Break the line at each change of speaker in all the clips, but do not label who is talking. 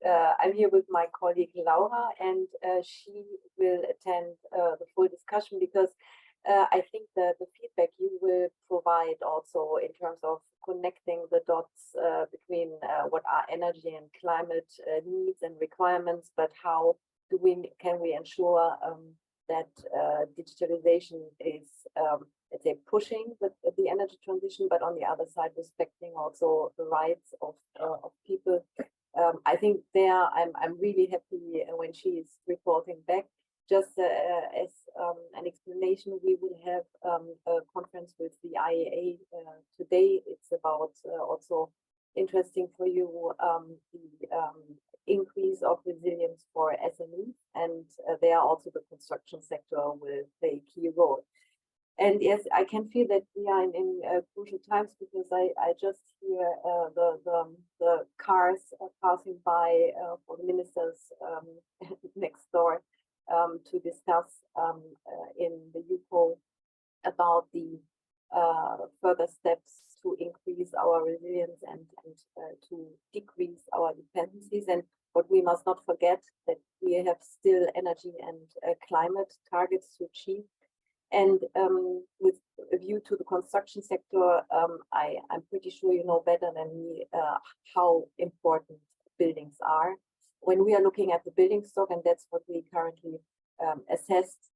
I'm here with my colleague Laura, and she will attend the full discussion because I think that the feedback you will provide also in terms of connecting the dots between what are energy and climate needs and requirements, but how can we ensure that digitalization is, let's say, pushing the energy transition, but on the other side, respecting also the rights of people. I think there I'm really happy when she is reporting back. Just as an explanation, we will have a conference with the IEA today. It's about also interesting for you the increase of resilience for SMEs, and there also the construction sector will play a key role. And yes, I can feel that we are in crucial times because I just hear the cars passing by for the ministers next door to discuss in the UK about the further steps to increase our resilience and to decrease our dependencies. And what we must not forget that we have still energy and climate targets to achieve. And with a view to the construction sector, I'm pretty sure you know better than me how important buildings are. When we are looking at the building stock, and that's what we currently assessed,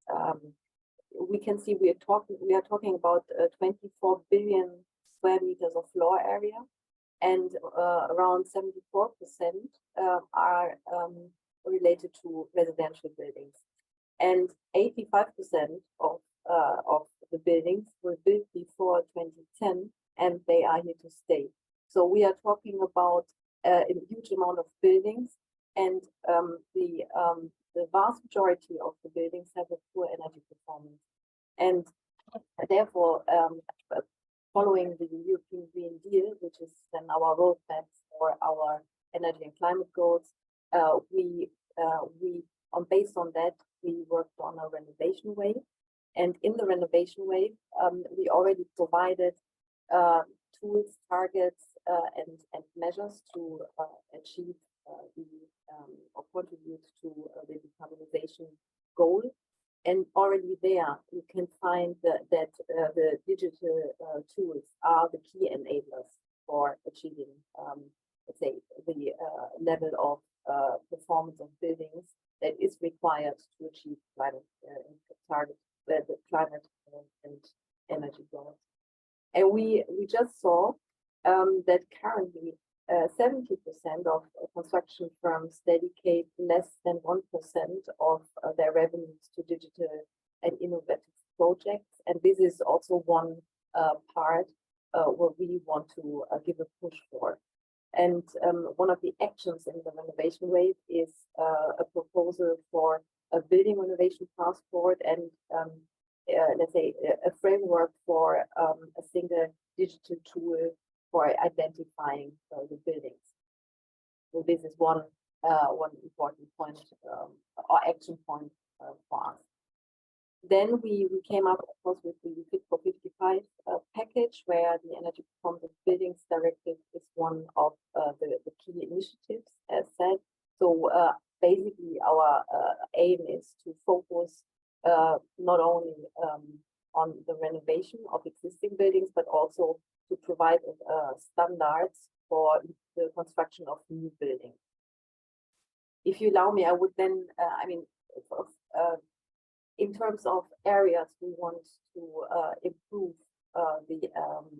we can see we are talking about 24 billion square meters of floor area, and around 74% are related to residential buildings, and 85% of the buildings were built before 2010, and they are here to stay. So we are talking about a huge amount of buildings, and the vast majority of the buildings have a poor energy performance. And therefore, following the European Green Deal, which is then our roadmap for our energy and climate goals, based on that, we worked on a renovation wave. And in the renovation wave, we already provided tools, targets, and measures to achieve or contribute to the decarbonization goal. And already there, you can find that the digital tools are the key enablers for achieving, let's say, the level of performance of buildings that is required to achieve climate target, the climate and energy goals. And we just saw that currently 70% of construction firms dedicate less than 1% of their revenues to digital and innovative projects. And this is also one part where we want to give a push for. And one of the actions in the renovation wave is a proposal for a building renovation passport and let's say a framework for a single digital tool for identifying the buildings. So this is one important point or action point for us. Then we came up, of course, with the Fit for 55 package, where the Energy Performance of Buildings Directive is one of the key initiatives, as said. So basically, our aim is to focus not only on the renovation of existing buildings, but also to provide standards for the construction of new buildings. If you allow me, I would then, in terms of areas we want to improve the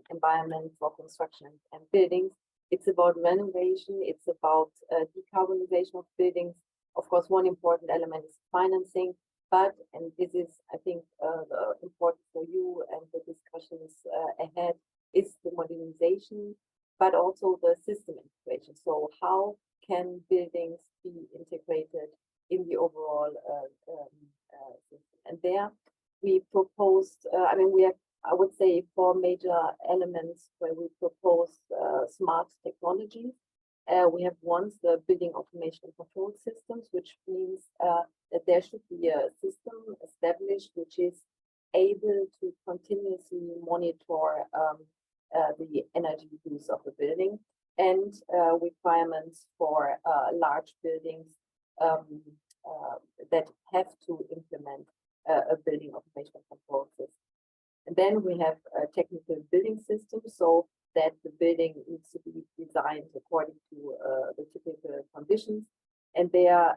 environment for construction and buildings, it's about renovation, it's about decarbonization of buildings. Of course, one important element is financing, but, and this is, I think, important for you and the discussions ahead, is the modernization, but also the system integration. So how can buildings be integrated in the overall system? And there we proposed, we have, I would say, 4 major elements where we proposed smart technologies. We have once the building automation and control systems, which means that there should be a system established which is able to continuously monitor the energy use of the building. and requirements for large buildings that have to implement a building automation control system. And then we have a technical building system, so that the building needs to be designed according to the typical conditions. And there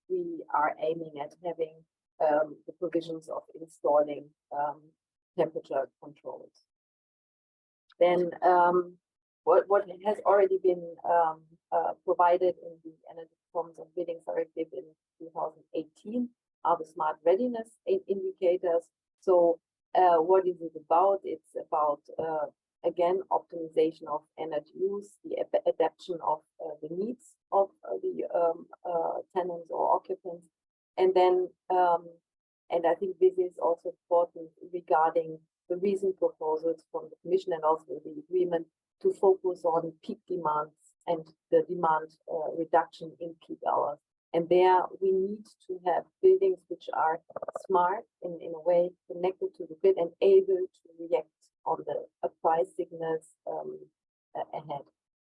we are aiming at having the provisions of installing temperature controls. Then what has already been provided in the Energy Performance of Buildings Directive in 2018 are the smart readiness indicators. So what is it about? It's about, again, optimization of energy use, the adaptation of the needs of the tenants or occupants. And then, and I think this is also important regarding the recent proposals from the Commission and also the agreement to focus on peak demands and the demand reduction in peak hours. And there we need to have buildings which are smart in a way connected to the grid and able to react on the price signals ahead.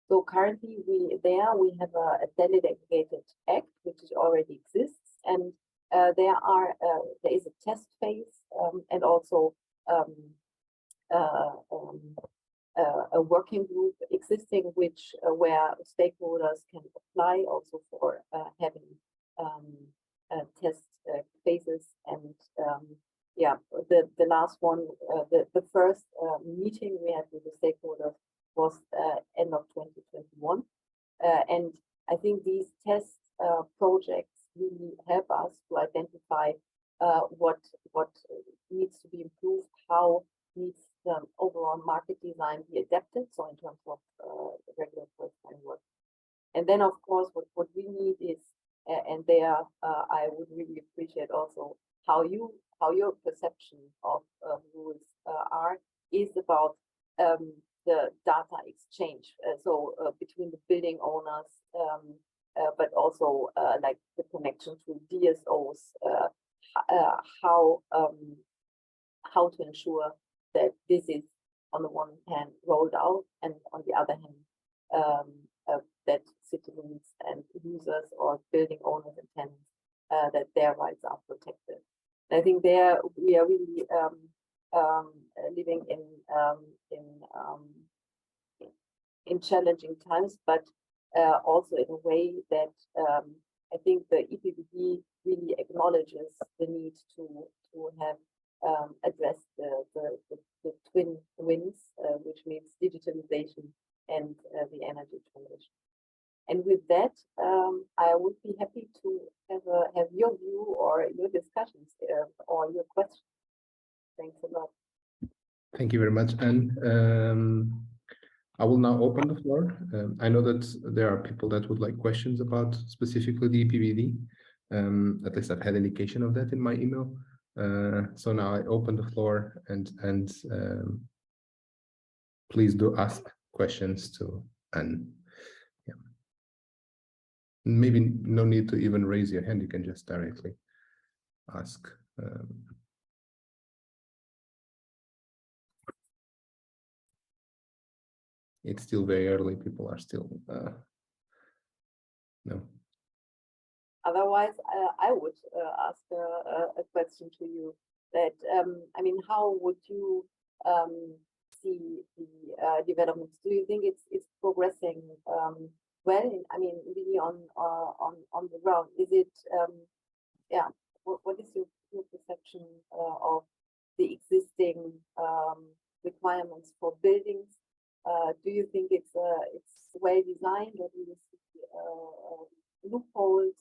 So currently we have a delegated act which already exists, and there is a test phase and also a working group existing, which where stakeholders can apply also for having test phases. And yeah, the last one, the first meeting we had with the stakeholders was end of 2021, and I think these test projects really help us to identify what needs to be improved, how needs the overall market design be adapted, so in terms of regulatory framework. And then, of course, what we need is, and there I would really appreciate also how your perception of rules is about the data exchange, so between the building owners, but also like the connection to DSOs, how to ensure that this is on the one hand rolled out, and on the other hand that citizens and users or building owners and tenants that their rights are protected. And I think there we are really living in challenging times, but also in a way that I think the EPBD really acknowledges the need to have address the twin wins, which means digitalization and the energy transition. And with that, I would be happy to have your view or your discussions or your questions. Thanks a lot.
Thank you very much, Anne. I will now open the floor. I know that there are people that would like questions about specifically the EPBD. At least I've had indication of that in my email. So now I open the floor, and please do ask questions to Anne. Yeah. Maybe no need to even raise your hand, you can just directly ask. It's still very early, people are still, no.
Otherwise, I would ask a question to you that, I mean, how would you see the developments? Do you think it's progressing well? I mean, really on the ground, is it, yeah, what is your perception of the existing requirements for buildings? Do you think it's well designed, or do you see loopholes?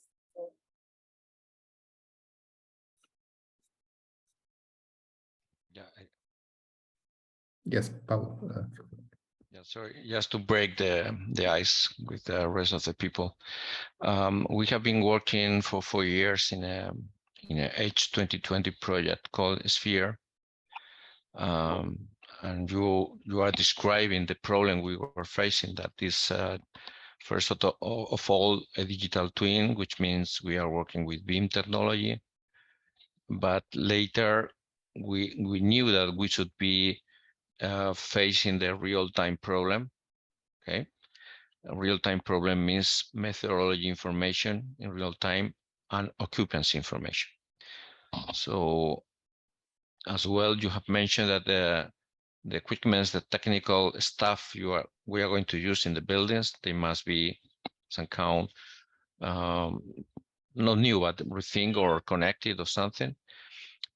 Yeah.
Yes, Paul.
Yeah, sorry, just to break the ice with the rest of the people. We have been working for 4 years in a H2020 project called Sphere. And you are describing the problem we were facing, that is first of all a digital twin, which means we are working with BIM technology. But later we knew that we should be facing the real-time problem, Okay, a real-time problem means methodology information in real time and occupancy information. So as well, you have mentioned that the equipment, the technical stuff we are going to use in the buildings, they must be some kind not new, but rethink or connected or something,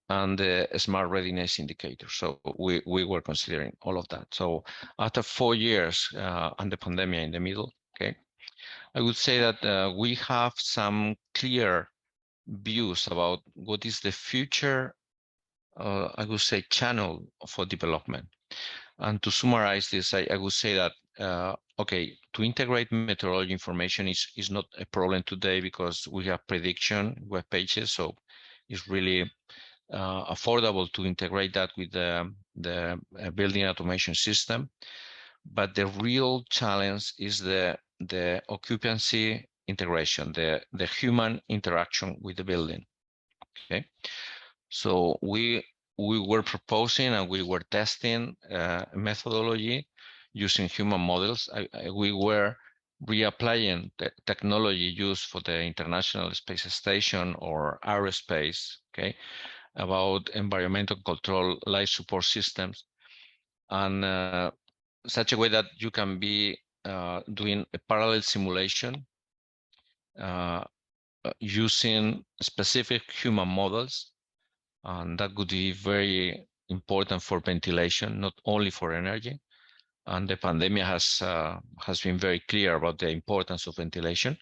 and the smart readiness indicator. So we were considering all of that. So after 4 years and the pandemic in the middle, okay, I would say that we have some clear views about what is the future, I would say, channel for development. And to summarize this, I would say that, okay, to integrate methodology information is not a problem today because we have prediction web pages. So it's really affordable to integrate that with the building automation system. But the real challenge is the occupancy integration, the human interaction with the building. Okay, so we were proposing and we were testing a methodology using human models. We were reapplying the technology used for the International Space Station or aerospace, okay, about environmental control, life support systems, and such a way that you can be doing a parallel simulation using specific human models, and that would be very important for ventilation, not only for energy. And the pandemic has been very clear about the importance of ventilation.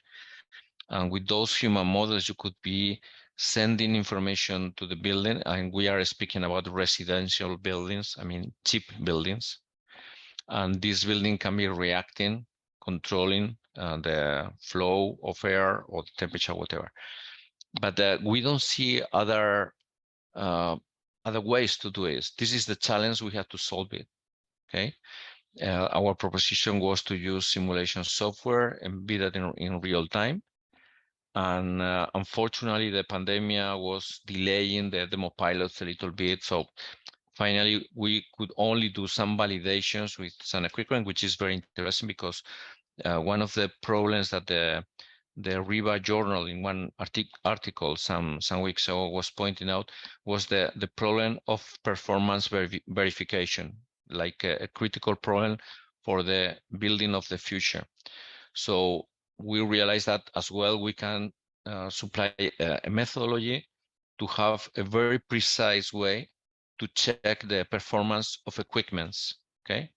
And with those human models, you could be sending information to the building, and we are speaking about residential buildings, I mean cheap buildings. And this building can be reacting, controlling the flow of air or the temperature, whatever. But we don't see other ways to do it. This is the challenge we have to solve it. Okay. Our proposition was to use simulation software and be that in real time. And unfortunately, the pandemic was delaying the demo pilots a little bit. So finally, we could only do some validations with some equipment, which is very interesting because one of the problems that the RIVA journal in one article some weeks ago was pointing out was the problem of performance verification, like a critical problem for the building of the future. So we realized that as well we can supply a methodology to have a very precise way to check the performance of equipments, okay?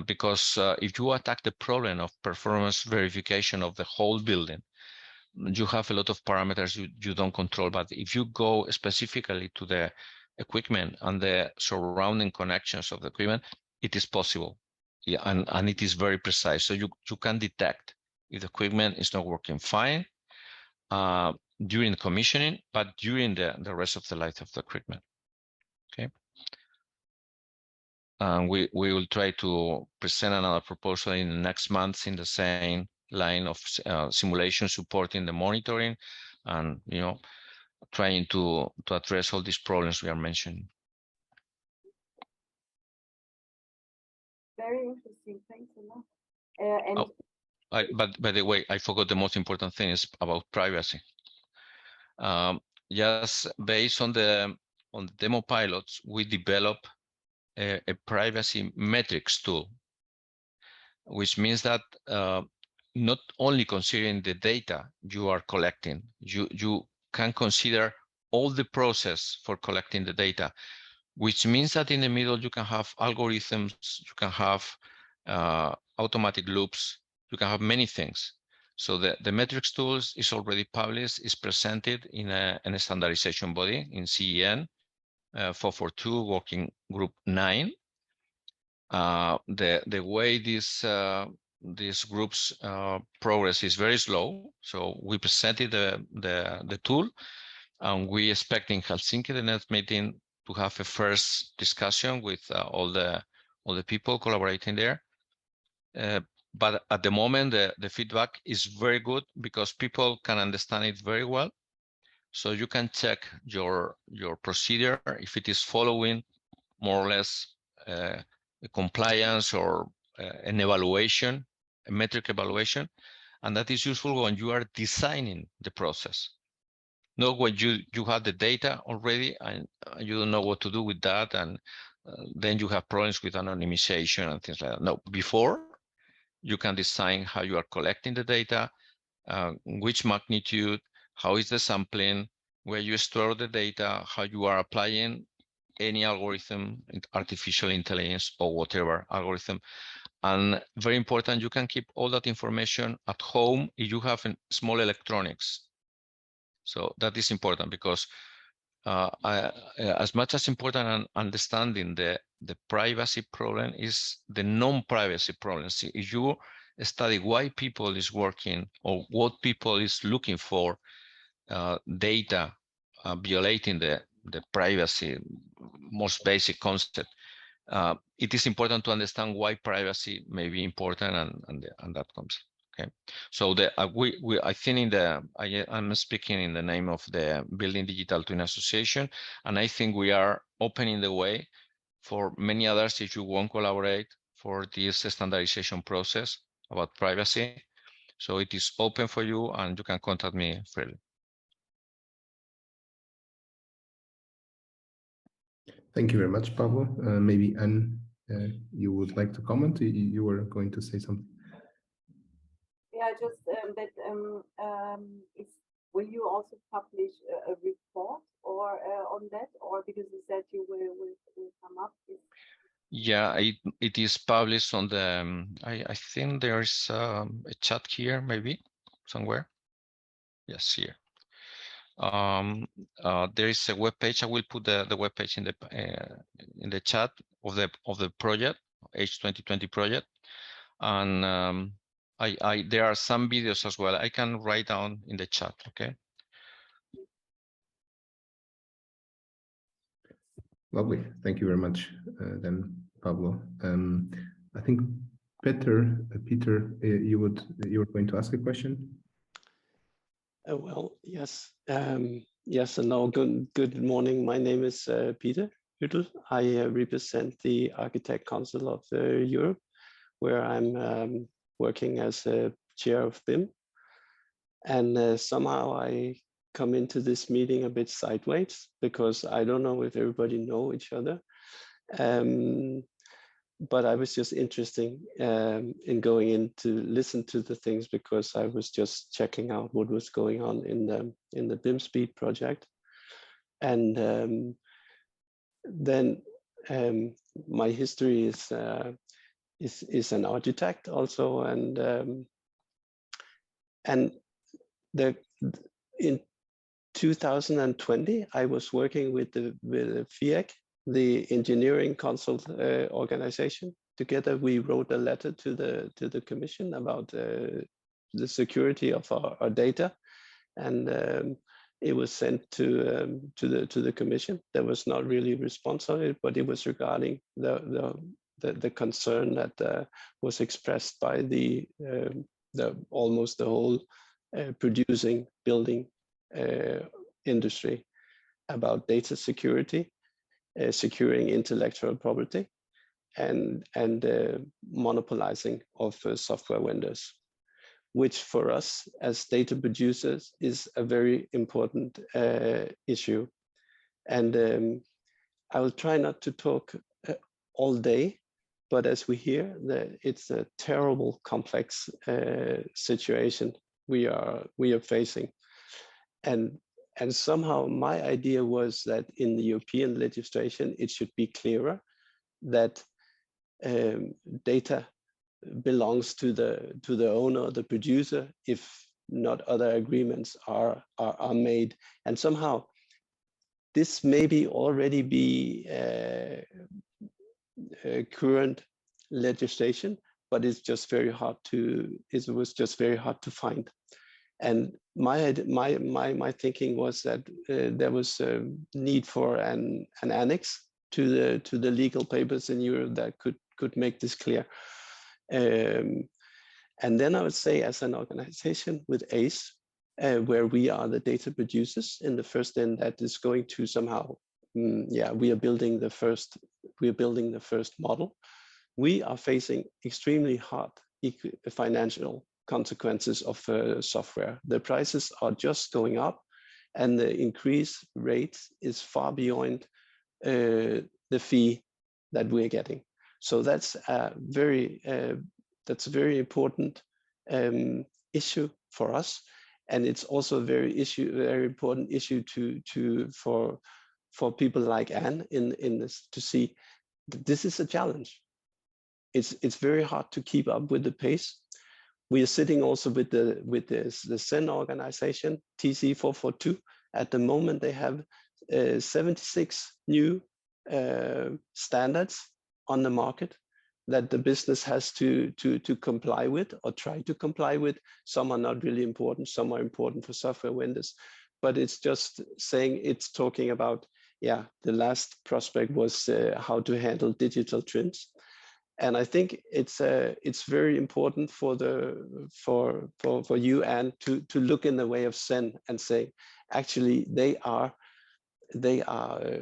Because if you attack the problem of performance verification of the whole building, you have a lot of parameters you don't control. But if you go specifically to the equipment and the surrounding connections of the equipment, it is possible. Yeah, and it is very precise. So you can detect if the equipment is not working fine during the commissioning, but during the rest of the life of the equipment. Okay. And we will try to present another proposal in the next months in the same line of simulation supporting the monitoring and, you know, trying to address all these problems we are mentioning.
Very interesting. Thanks a lot.
But by the way, I forgot the most important thing is about privacy. Just based on the demo pilots, we develop a privacy metrics tool, which means that not only considering the data you are collecting, you can consider all the process for collecting the data, which means that in the middle you can have algorithms, you can have automatic loops, you can have many things. So the metrics tools is already published, is presented in a standardization body in CEN 442 working group 9. The way these groups progress is very slow. So we presented the tool, and we expect in Helsinki the next meeting to have a first discussion with all the people collaborating there. But at the moment, the feedback is very good because people can understand it very well. So you can check your procedure if it is following more or less compliance or an evaluation, a metric evaluation, and that is useful when you are designing the process. Not when you have the data already and you don't know what to do with that, and then you have problems with anonymization and things like that. No, before you can design how you are collecting the data, which magnitude, how is the sampling, where you store the data, how you are applying any algorithm, artificial intelligence or whatever algorithm. And very important, you can keep all that information at home if you have small electronics. So that is important because as much as important and understanding the privacy problem is the non-privacy problem. See, if you study why people is working or what people is looking for, data violating the privacy, most basic concept, it is important to understand why privacy may be important, and that comes. Okay, so I think I'm speaking in the name of the Building Digital Twin Association, and I think we are opening the way for many others if you want to collaborate for this standardization process about privacy. So it is open for you, and you can contact me freely.
Thank you very much, Pablo. Maybe Anne, you would like to comment? You were going to say something.
Yeah, just that will you also publish a report or on that, or because you said you will come up with?
Yeah, it is published on the. I think there's a chat here, maybe somewhere. Yes, here. There is a web page. I will put the web page in the chat of the project, H2020 project, and there are some videos as well. I can write down in the chat. Okay.
Lovely. Thank you very much, then, Pablo. I think Peter, you were going to ask a question.
Well, yes. Yes, and now good morning. My name is Peter Hüttel. I represent the Architect Council of Europe, where I'm working as a chair of BIM. And somehow I come into this meeting a bit sideways because I don't know if everybody know each other. But I was just interested in going in to listen to the things because I was just checking out what was going on in the BIM-SPEED project. And then my history is an architect also, and in 2020 I was working with the FIEC, the Engineering Consult organization. Together we wrote a letter to the Commission about the security of our data, and it was sent to the Commission. There was not really a response on it, but it was regarding the concern that was expressed by the almost the whole producing building industry about data security, securing intellectual property, and monopolizing of software vendors, which for us as data producers is a very important issue. And I will try not to talk all day, but as we hear, it's a terrible, complex situation we are facing. And somehow my idea was that in the European legislation, it should be clearer that data belongs to the owner, the producer, if not other agreements are made. And somehow this maybe already be current legislation, but it's just very hard to. It was just very hard to find. And my thinking was that there was a need for an annex to the legal papers in Europe that could make this clear. And then I would say, as an organization with ACE, where we are the data producers in the first end, that is going to somehow, we are building the first model we are facing extremely hard financial consequences of software. The prices are just going up, and the increase rate is far beyond the fee that we're getting. So that's a very important issue for us, and it's also a very important issue for people like Anne in this, to see that this is a challenge. It's very hard to keep up with the pace. We are sitting also with the CEN organization, TC442. At the moment, they have 76 new standards on the market that the business has to comply with or try to comply with. Some are not really important, some are important for software vendors. But it's just saying, it's talking about, yeah, the last prospect was how to handle digital twins. And I think it's very important for you, Anne, to look in the way of CEN and say, actually, they are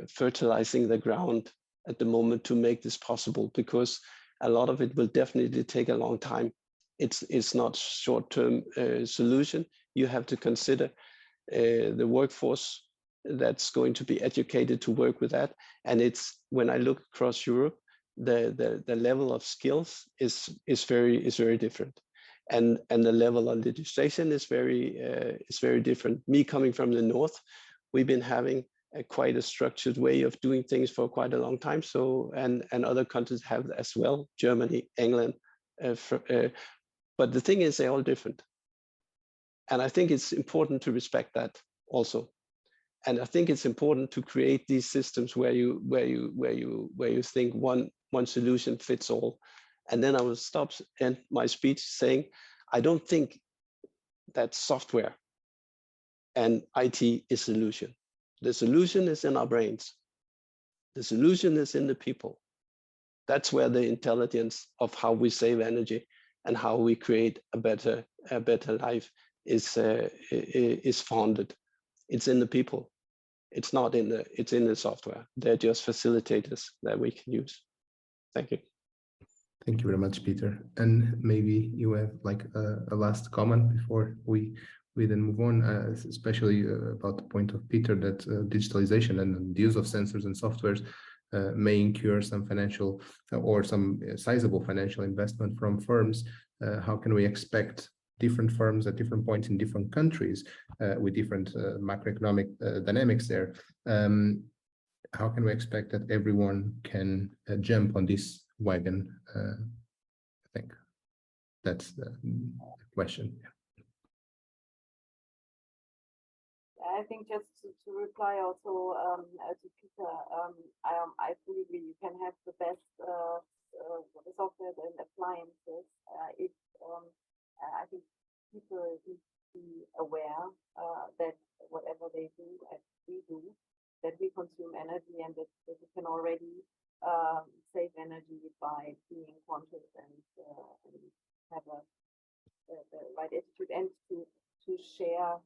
fertilizing the ground at the moment to make this possible, because a lot of it will definitely take a long time. It's not short-term solution. You have to consider the workforce that's going to be educated to work with that. And it's, when I look across Europe, the level of skills is very different, and the level of legislation is very different. Me coming from the north, we've been having quite a structured way of doing things for quite a long time. So and other countries have as well, Germany, England, but the thing is, they're all different, and I think it's important to respect that also. And I think it's important to create these systems where you think one solution fits all. And then I will stop end my speech saying, I don't think that software and IT is solution. The solution is in our brains. The solution is in the people. That's where the intelligence of how we save energy and how we create a better life is founded. It's in the people. It's not in the software. They're just facilitators that we can use. Thank you.
Thank you very much, Peter. And maybe you have like a last comment before we then move on, especially about the point of Peter that digitalization and the use of sensors and softwares may incur some financial or some sizable financial investment from firms. How can we expect different firms at different points in different countries with different macroeconomic dynamics there? How can we expect that everyone can jump on this wagon? I think that's the question.
I think just to reply also to Peter, I fully agree. You can have the best software and appliances. I think people need to be aware that whatever they do, as we do, that we consume energy, and that we can already save energy by being conscious and have the right attitude, and to share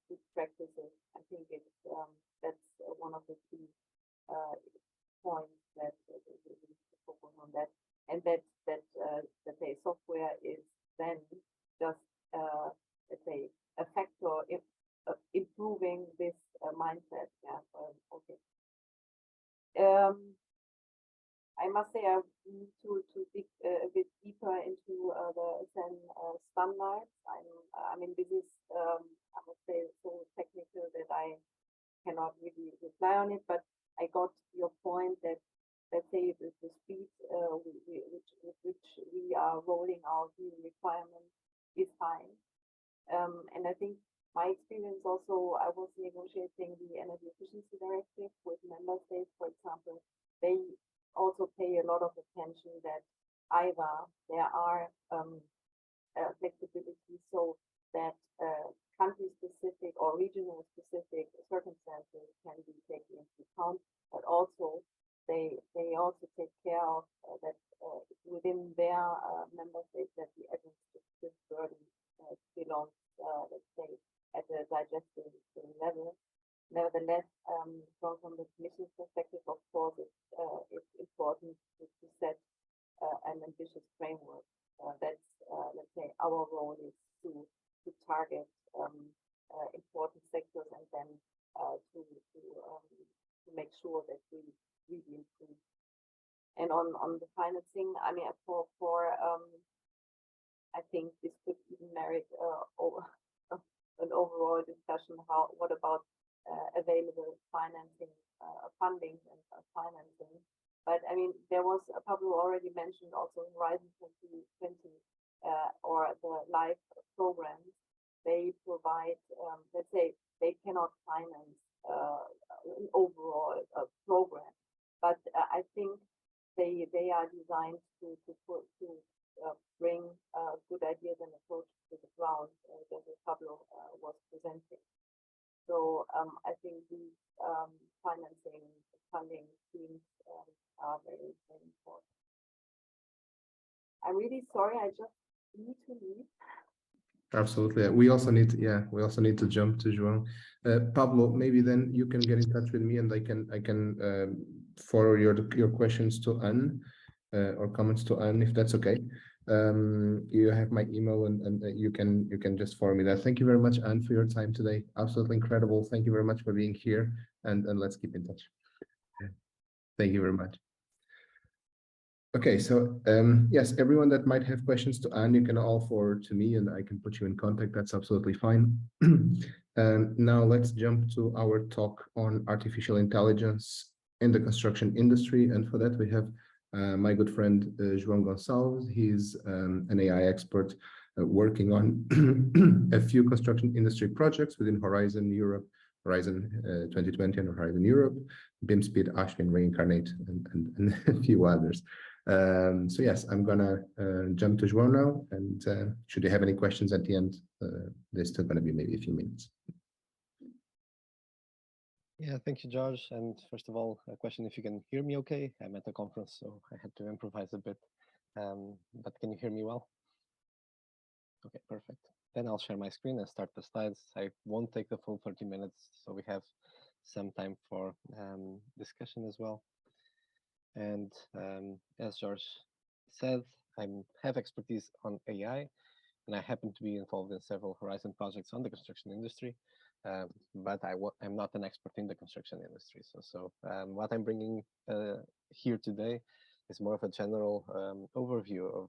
good practices. I think it's that's one of the key points that we need to focus on that, and that let's say software is then just let's say a factor in improving this mindset. Yeah. Okay. I must say I need to dig a bit deeper into the CEN standards. I mean, this is I must say so technical that I cannot really reply on it, but I got your point that, let's say, the speed with which we are rolling out new requirements is high. And I think my experience also, I was negotiating the Energy Efficiency Directive with member states, for example. They also pay a lot of attention that either there are flexibility so that country-specific or regional-specific circumstances can be taken into account, but also they also take care of that within their member states that the administrative burden belongs, let's say, at the digestive level. Nevertheless, from the Commission's perspective, of course, it's important to set an ambitious framework. That's let's say our role is to target important sectors and then to make sure that we really improve. And on the financing, I mean, I think this could even merit an overall discussion. What about available financing, funding and financing? But I mean, there was Pablo already mentioned also Horizon 2020 or the live programs. They provide, let's say, they cannot finance an overall program, but I think they are designed to bring good ideas and approaches to the ground that Pablo was presenting. So I think these funding schemes are very, very important. I'm really sorry, I just need to leave.
Absolutely. We also need to jump to João. Pablo, maybe then you can get in touch with me and I can forward your questions to Anne or comments to Anne, if that's okay. You have my email and you can just forward me that. Thank you very much, Anne, for your time today. Absolutely incredible. Thank you very much for being here and let's keep in touch. Thank you very much. Okay, so yes, everyone that might have questions to Anne, you can all forward to me and I can put you in contact. That's absolutely fine. Now let's jump to our talk on artificial intelligence in the construction industry. And for that, we have my good friend, João Gonçalves. He's an AI expert working on a few construction industry projects within Horizon Europe, Horizon 2020 and Horizon Europe, BIM-SPEED, Ashwin, Reincarnate, and a few others. So yes, I'm gonna jump to João now, and should you have any questions at the end, there's still gonna be maybe a few minutes.
Yeah, thank you, George. And first of all, a question if you can hear me okay. I'm at a conference, so I had to improvise a bit. But can you hear me well? Okay, perfect. Then I'll share my screen and start the slides. I won't take the full 30 minutes, so we have some time for discussion as well. And as George said, I have expertise on AI, and I happen to be involved in several Horizon projects on the construction industry, but I'm not an expert in the construction industry. So what I'm bringing here today is more of a general overview of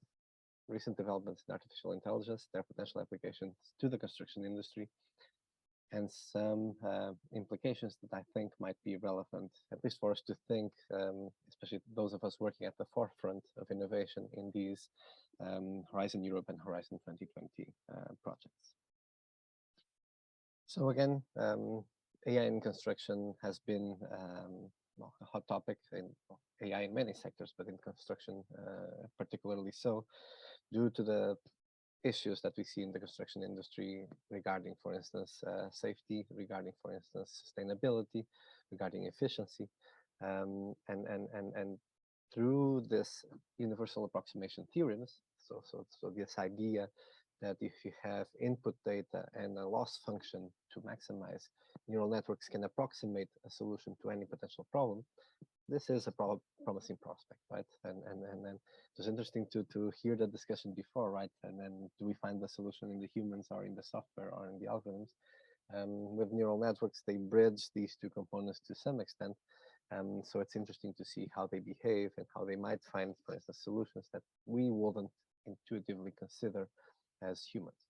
recent developments in artificial intelligence, their potential applications to the construction industry, and some implications that I think might be relevant, at least for us to think, especially those of us working at the forefront of innovation in these Horizon Europe and Horizon 2020 projects. So again, AI in construction has been well, a hot topic in AI in many sectors, but in construction particularly so, due to the issues that we see in the construction industry regarding, for instance, safety, regarding, for instance, sustainability, regarding efficiency, and through this universal approximation theorems. So this idea that if you have input data and a loss function to maximize, neural networks can approximate a solution to any potential problem. This is a promising prospect, right? And then it was interesting to hear the discussion before, right? And then do we find the solution in the humans or in the software or in the algorithms? With neural networks, they bridge these two components to some extent. So it's interesting to see how they behave and how they might find, for instance, solutions that we wouldn't intuitively consider as humans.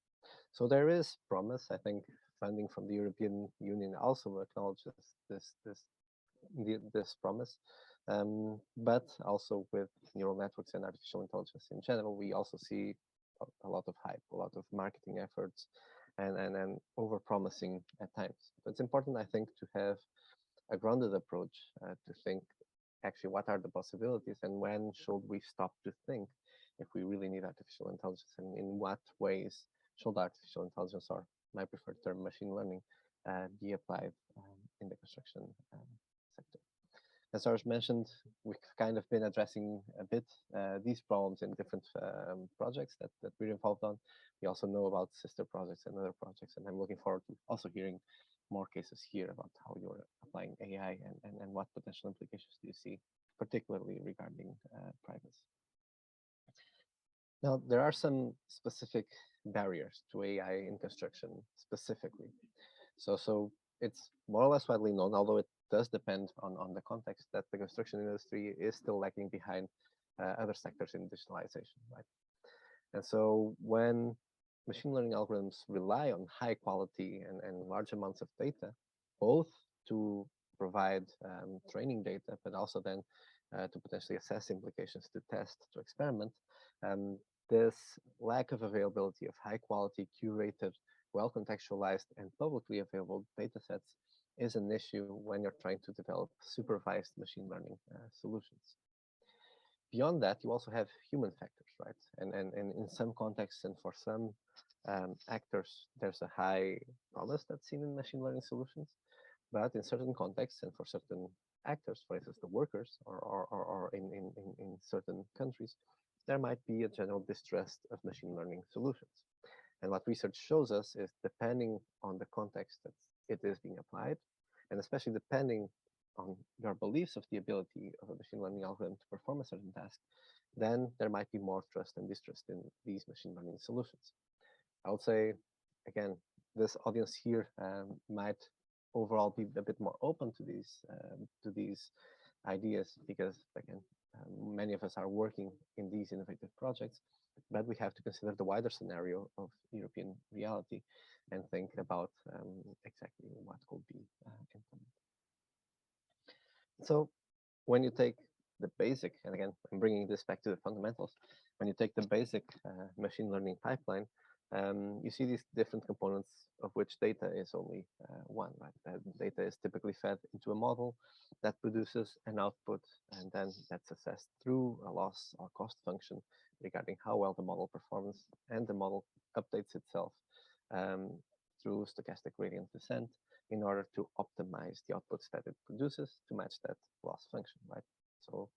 So there is promise. I think funding from the European Union also acknowledges this promise, but also with neural networks and artificial intelligence in general, we also see a lot of hype, a lot of marketing efforts, and over-promising at times. But it's important, I think, to have a grounded approach to think actually what are the possibilities and when should we stop to think if we really need artificial intelligence, and in what ways should artificial intelligence, or my preferred term, machine learning, be applied in the construction sector. As George mentioned, we've kind of been addressing a bit these problems in different projects that we're involved on. We also know about sister projects and other projects, and I'm looking forward to also hearing more cases here about how you're applying AI and what potential implications do you see, particularly regarding privacy. Now, there are some specific barriers to AI in construction specifically. So it's more or less widely known, although it does depend on the context, that the construction industry is still lagging behind other sectors in digitalization, right? And so when machine learning algorithms rely on high quality and large amounts of data, both to provide training data, but also then to potentially assess implications, to test, to experiment, um, this lack of availability of high quality, curated, well contextualized, and publicly available data sets is an issue when you're trying to develop supervised machine learning solutions. Beyond that, you also have human factors, right? And in some contexts and for some actors, there's a high promise that's seen in machine learning solutions. But in certain contexts and for certain actors, for instance, the workers or in certain countries, there might be a general distrust of machine learning solutions. And what research shows us is depending on the context that it is being applied, and especially depending on your beliefs of the ability of a machine learning algorithm to perform a certain task, then there might be more trust and distrust in these machine learning solutions. I would say, again, this audience here might overall be a bit more open to these ideas because, again, many of us are working in these innovative projects, but we have to consider the wider scenario of European reality and think about exactly what could be implemented. So when you take the basic, and again, I'm bringing this back to the fundamentals, when you take the basic machine learning pipeline, you see these different components of which data is only one, right? That data is typically fed into a model that produces an output, and then that's assessed through a loss or cost function regarding how well the model performs, and the model updates itself through stochastic gradient descent in order to optimize the outputs that it produces to match that loss function, right? So,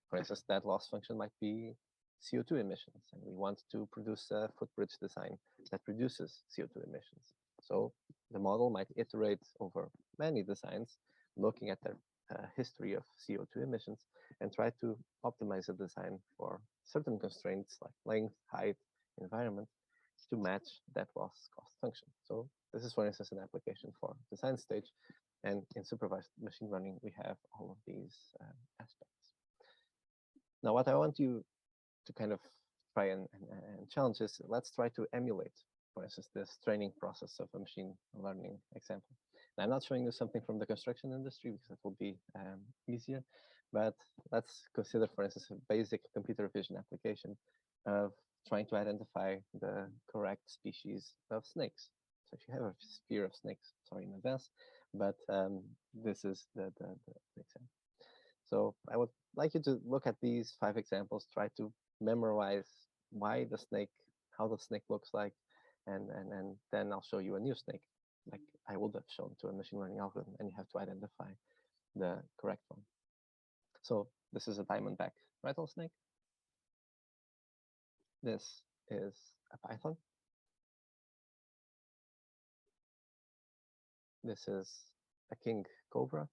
for instance, that loss function might be CO2 emissions, and we want to produce a footbridge design that reduces CO2 emissions. So the model might iterate over many designs, looking at their history of CO2 emissions, and try to optimize a design for certain constraints like length, height, environment, to match that loss cost function. So this is, for instance, an application for design stage, and in supervised machine learning, we have all of these aspects. Now, what I want you to kind of try and challenge is, let's try to emulate, for instance, this training process of a machine learning example. Now, I'm not showing you something from the construction industry because that will be easier, but let's consider, for instance, a basic computer vision application of trying to identify the correct species of snakes. So if you have a sphere of snakes, sorry in advance, but this is the example. So I would like you to look at these 5 examples, try to memorize why the snake, how the snake looks like, and then I'll show you a new snake, like I would have shown to a machine learning algorithm, and you have to identify the correct one. So this is a diamondback rattlesnake. This is a python. This is a king cobra.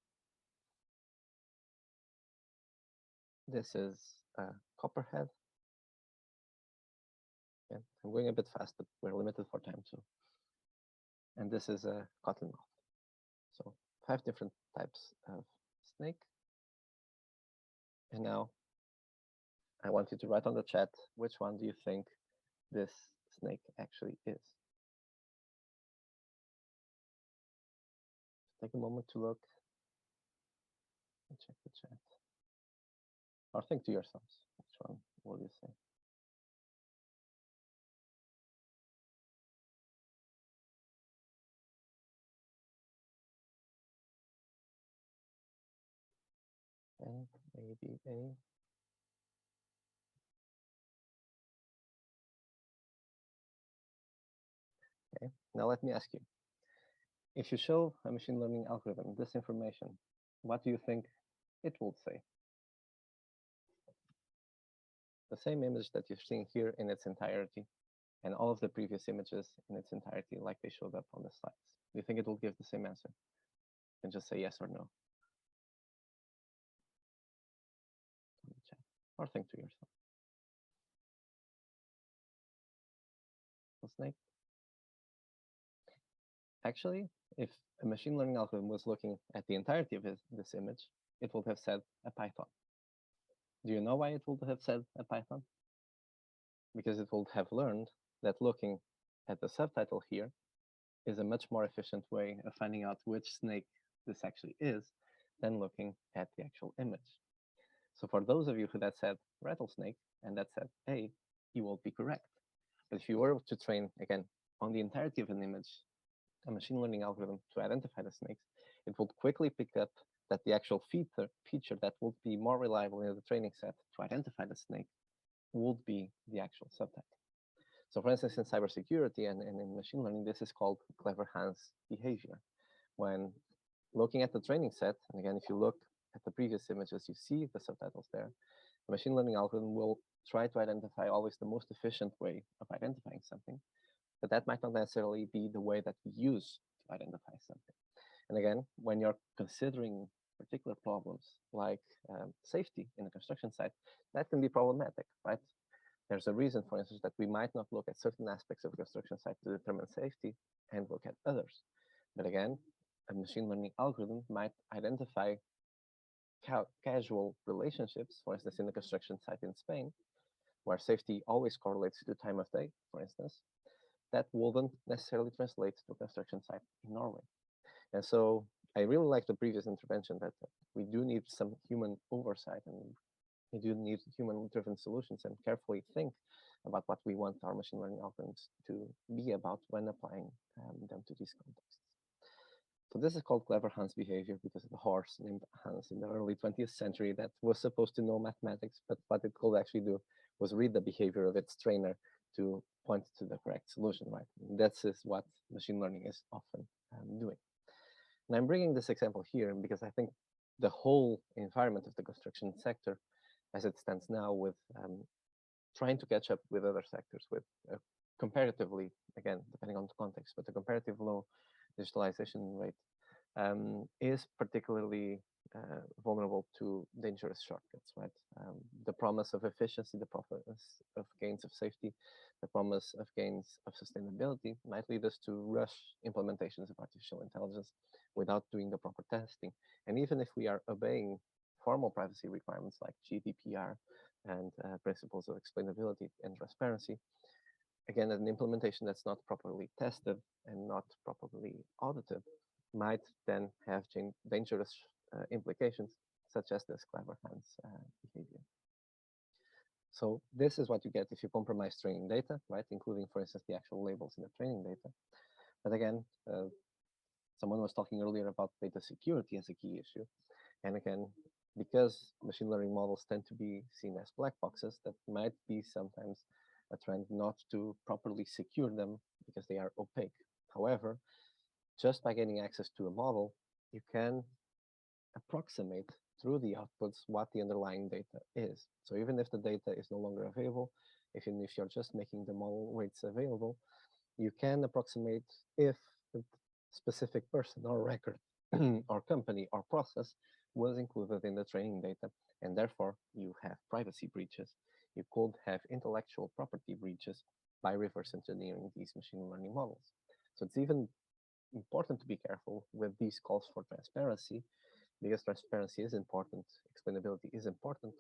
This is a copperhead. Okay, I'm going a bit fast, but we're limited for time, so. And this is a cottonmouth. So 5 different types of snake. And now I want you to write on the chat, which one do you think this snake actually is? Take a moment to look and check the chat. Or think to yourselves, which one will you say? A, B, A. Okay, now let me ask you. If you show a machine learning algorithm this information, what do you think it will say? The same image that you're seeing here in its entirety, and all of the previous images in its entirety, like they showed up on the slides. Do you think it will give the same answer? You can just say yes or no. Or think to yourself. rattle snake? Actually, if a machine learning algorithm was looking at the entirety of this image, it would have said a Python. Do you know why it would have said a Python? Because it would have learned that looking at the subtitle here is a much more efficient way of finding out which snake this actually is than looking at the actual image. So for those of you who that said rattlesnake and that said A, you will be correct. But if you were to train, again, on the entirety of an image, a machine learning algorithm to identify the snakes, it would quickly pick up that the actual feature that would be more reliable in the training set to identify the snake would be the actual subtype. So for instance, in cybersecurity and in machine learning, this is called clever Hans behavior. When looking at the training set, and again, if you look at the previous images, you see the subtitles there, the machine learning algorithm will try to identify always the most efficient way of identifying something, but that might not necessarily be the way that we use to identify something. And again, when you're considering particular problems like safety in a construction site, that can be problematic, right? There's a reason, for instance, that we might not look at certain aspects of a construction site to determine safety and look at others. But again, a machine learning algorithm might identify casual relationships, for instance, in a construction site in Spain, where safety always correlates to time of day, for instance, that wouldn't necessarily translate to a construction site in Norway. And so I really like the previous intervention that we do need some human oversight and we do need human-driven solutions and carefully think about what we want our machine learning algorithms to be about when applying them to these contexts. So this is called clever Hans behavior because of a horse named Hans in the early 20th century that was supposed to know mathematics, but what it could actually do was read the behavior of its trainer to point to the correct solution, right? And that's what machine learning is often doing. And I'm bringing this example here because I think the whole environment of the construction sector as it stands now with trying to catch up with other sectors with comparatively, again, depending on the context, but the comparative low digitalization rate is particularly vulnerable to dangerous shortcuts, right? The promise of efficiency, the promise of gains of safety, the promise of gains of sustainability might lead us to rush implementations of artificial intelligence without doing the proper testing. And even if we are obeying formal privacy requirements like GDPR and principles of explainability and transparency, again, an implementation that's not properly tested and not properly audited might then have dangerous implications, such as this clever Hans behavior. So this is what you get if you compromise training data, right? Including, for instance, the actual labels in the training data. But again, someone was talking earlier about data security as a key issue. And again, because machine learning models tend to be seen as black boxes, that might be sometimes a trend not to properly secure them because they are opaque. However, just by getting access to a model, you can approximate through the outputs what the underlying data is. So even if the data is no longer available, even if you're just making the model weights available, you can approximate if a specific person or record or company or process was included in the training data, and therefore you have privacy breaches. You could have intellectual property breaches by reverse engineering these machine learning models. So it's even important to be careful with these calls for transparency, because transparency is important, explainability is important,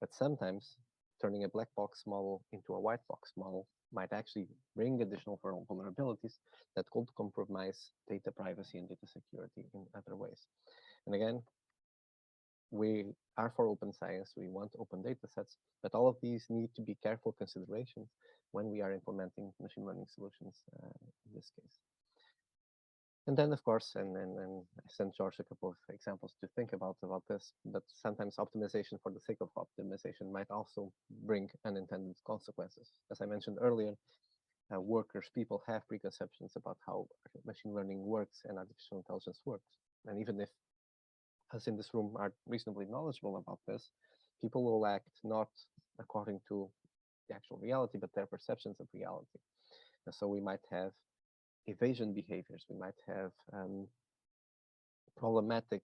but sometimes turning a black box model into a white box model might actually bring additional vulnerabilities that could compromise data privacy and data security in other ways. And again, we are for open science, we want open data sets, but all of these need to be careful considerations when we are implementing machine learning solutions in this case. And then, of course, and I sent George a couple of examples to think about this, but sometimes optimization for the sake of optimization might also bring unintended consequences. As I mentioned earlier, people have preconceptions about how machine learning works and artificial intelligence works. And even if us in this room are reasonably knowledgeable about this, people will act not according to the actual reality, but their perceptions of reality. And so we might have evasion behaviors, we might have problematic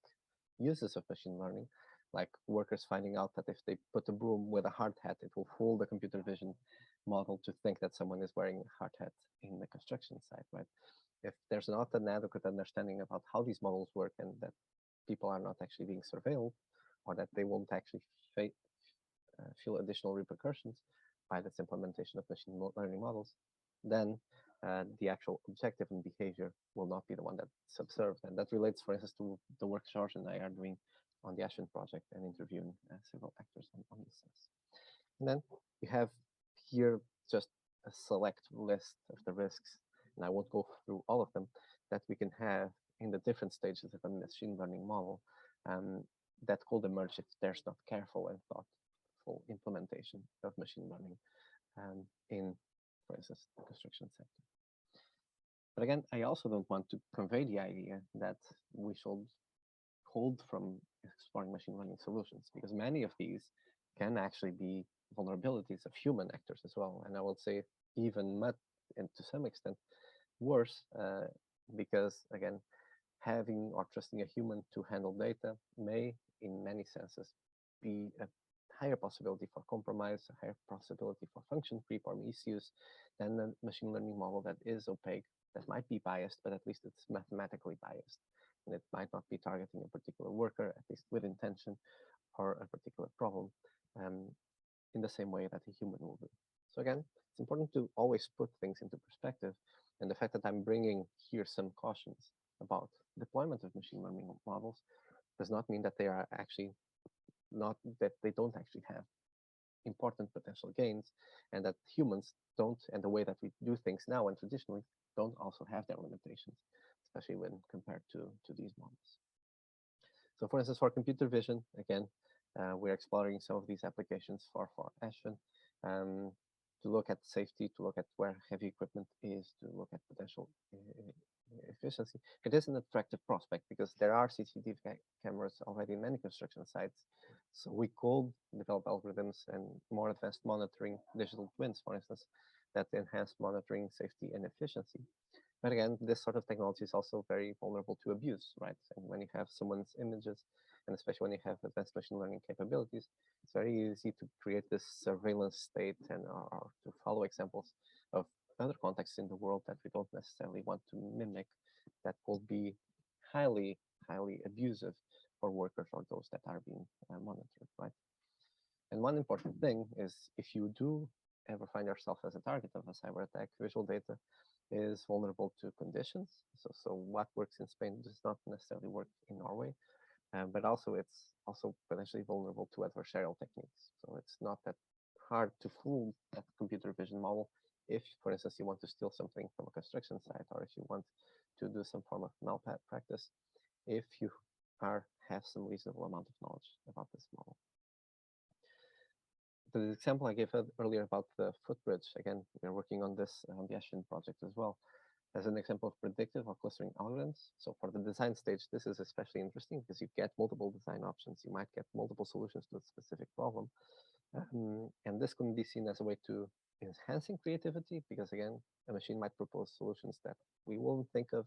uses of machine learning, like workers finding out that if they put a broom with a hard hat, it will fool the computer vision model to think that someone is wearing a hard hat in the construction site, right? If there's not an adequate understanding about how these models work and that people are not actually being surveilled, or that they won't actually feel additional repercussions by this implementation of machine learning models, then the actual objective and behavior will not be the one that's observed. And that relates, for instance, to the work George and I are doing on the Ashwin project and interviewing several actors on this sense. And then you have here just a select list of the risks, and I won't go through all of them, that we can have in the different stages of a machine learning model that could emerge if there's not careful and thoughtful implementation of machine learning in, for instance, the construction sector. But again, I also don't want to convey the idea that we should hold from exploring machine learning solutions, because many of these can actually be vulnerabilities of human actors as well. And I would say even much, and to some extent, worse, because again, having or trusting a human to handle data may, in many senses, be a higher possibility for compromise, a higher possibility for function creep or misuse than a machine learning model that is opaque, that might be biased, but at least it's mathematically biased. And it might not be targeting a particular worker, at least with intention, or a particular problem in the same way that a human will do. So again, it's important to always put things into perspective. And the fact that I'm bringing here some cautions about deployment of machine learning models does not mean that they are actually not, that they don't actually have important potential gains, and that humans don't, and the way that we do things now and traditionally don't also have their limitations, especially when compared to these models. So for instance, for computer vision, again, we're exploring some of these applications for Ashwin to look at safety, to look at where heavy equipment is, to look at potential efficiency. It is an attractive prospect because there are CCTV cameras already in many construction sites. So we could develop algorithms and more advanced monitoring, digital twins, for instance, that enhance monitoring safety and efficiency. But again, this sort of technology is also very vulnerable to abuse, right? And when you have someone's images, and especially when you have advanced machine learning capabilities, it's very easy to create this surveillance state and or to follow examples of other contexts in the world that we don't necessarily want to mimic, that will be highly, highly abusive for workers or those that are being monitored, right? And one important thing is if you do ever find yourself as a target of a cyber attack, visual data is vulnerable to conditions. So what works in Spain does not necessarily work in Norway, but also it's also potentially vulnerable to adversarial techniques. So it's not that hard to fool that computer vision model if, for instance, you want to steal something from a construction site, or if you want to do some form of malpractice, if you have some reasonable amount of knowledge about this model. The example I gave earlier about the footbridge, again, we're working on this on the Ashwin project as well, as an example of predictive or clustering algorithms. So for the design stage, this is especially interesting because you get multiple design options. You might get multiple solutions to a specific problem. And this can be seen as a way to enhancing creativity, because again, a machine might propose solutions that we won't think of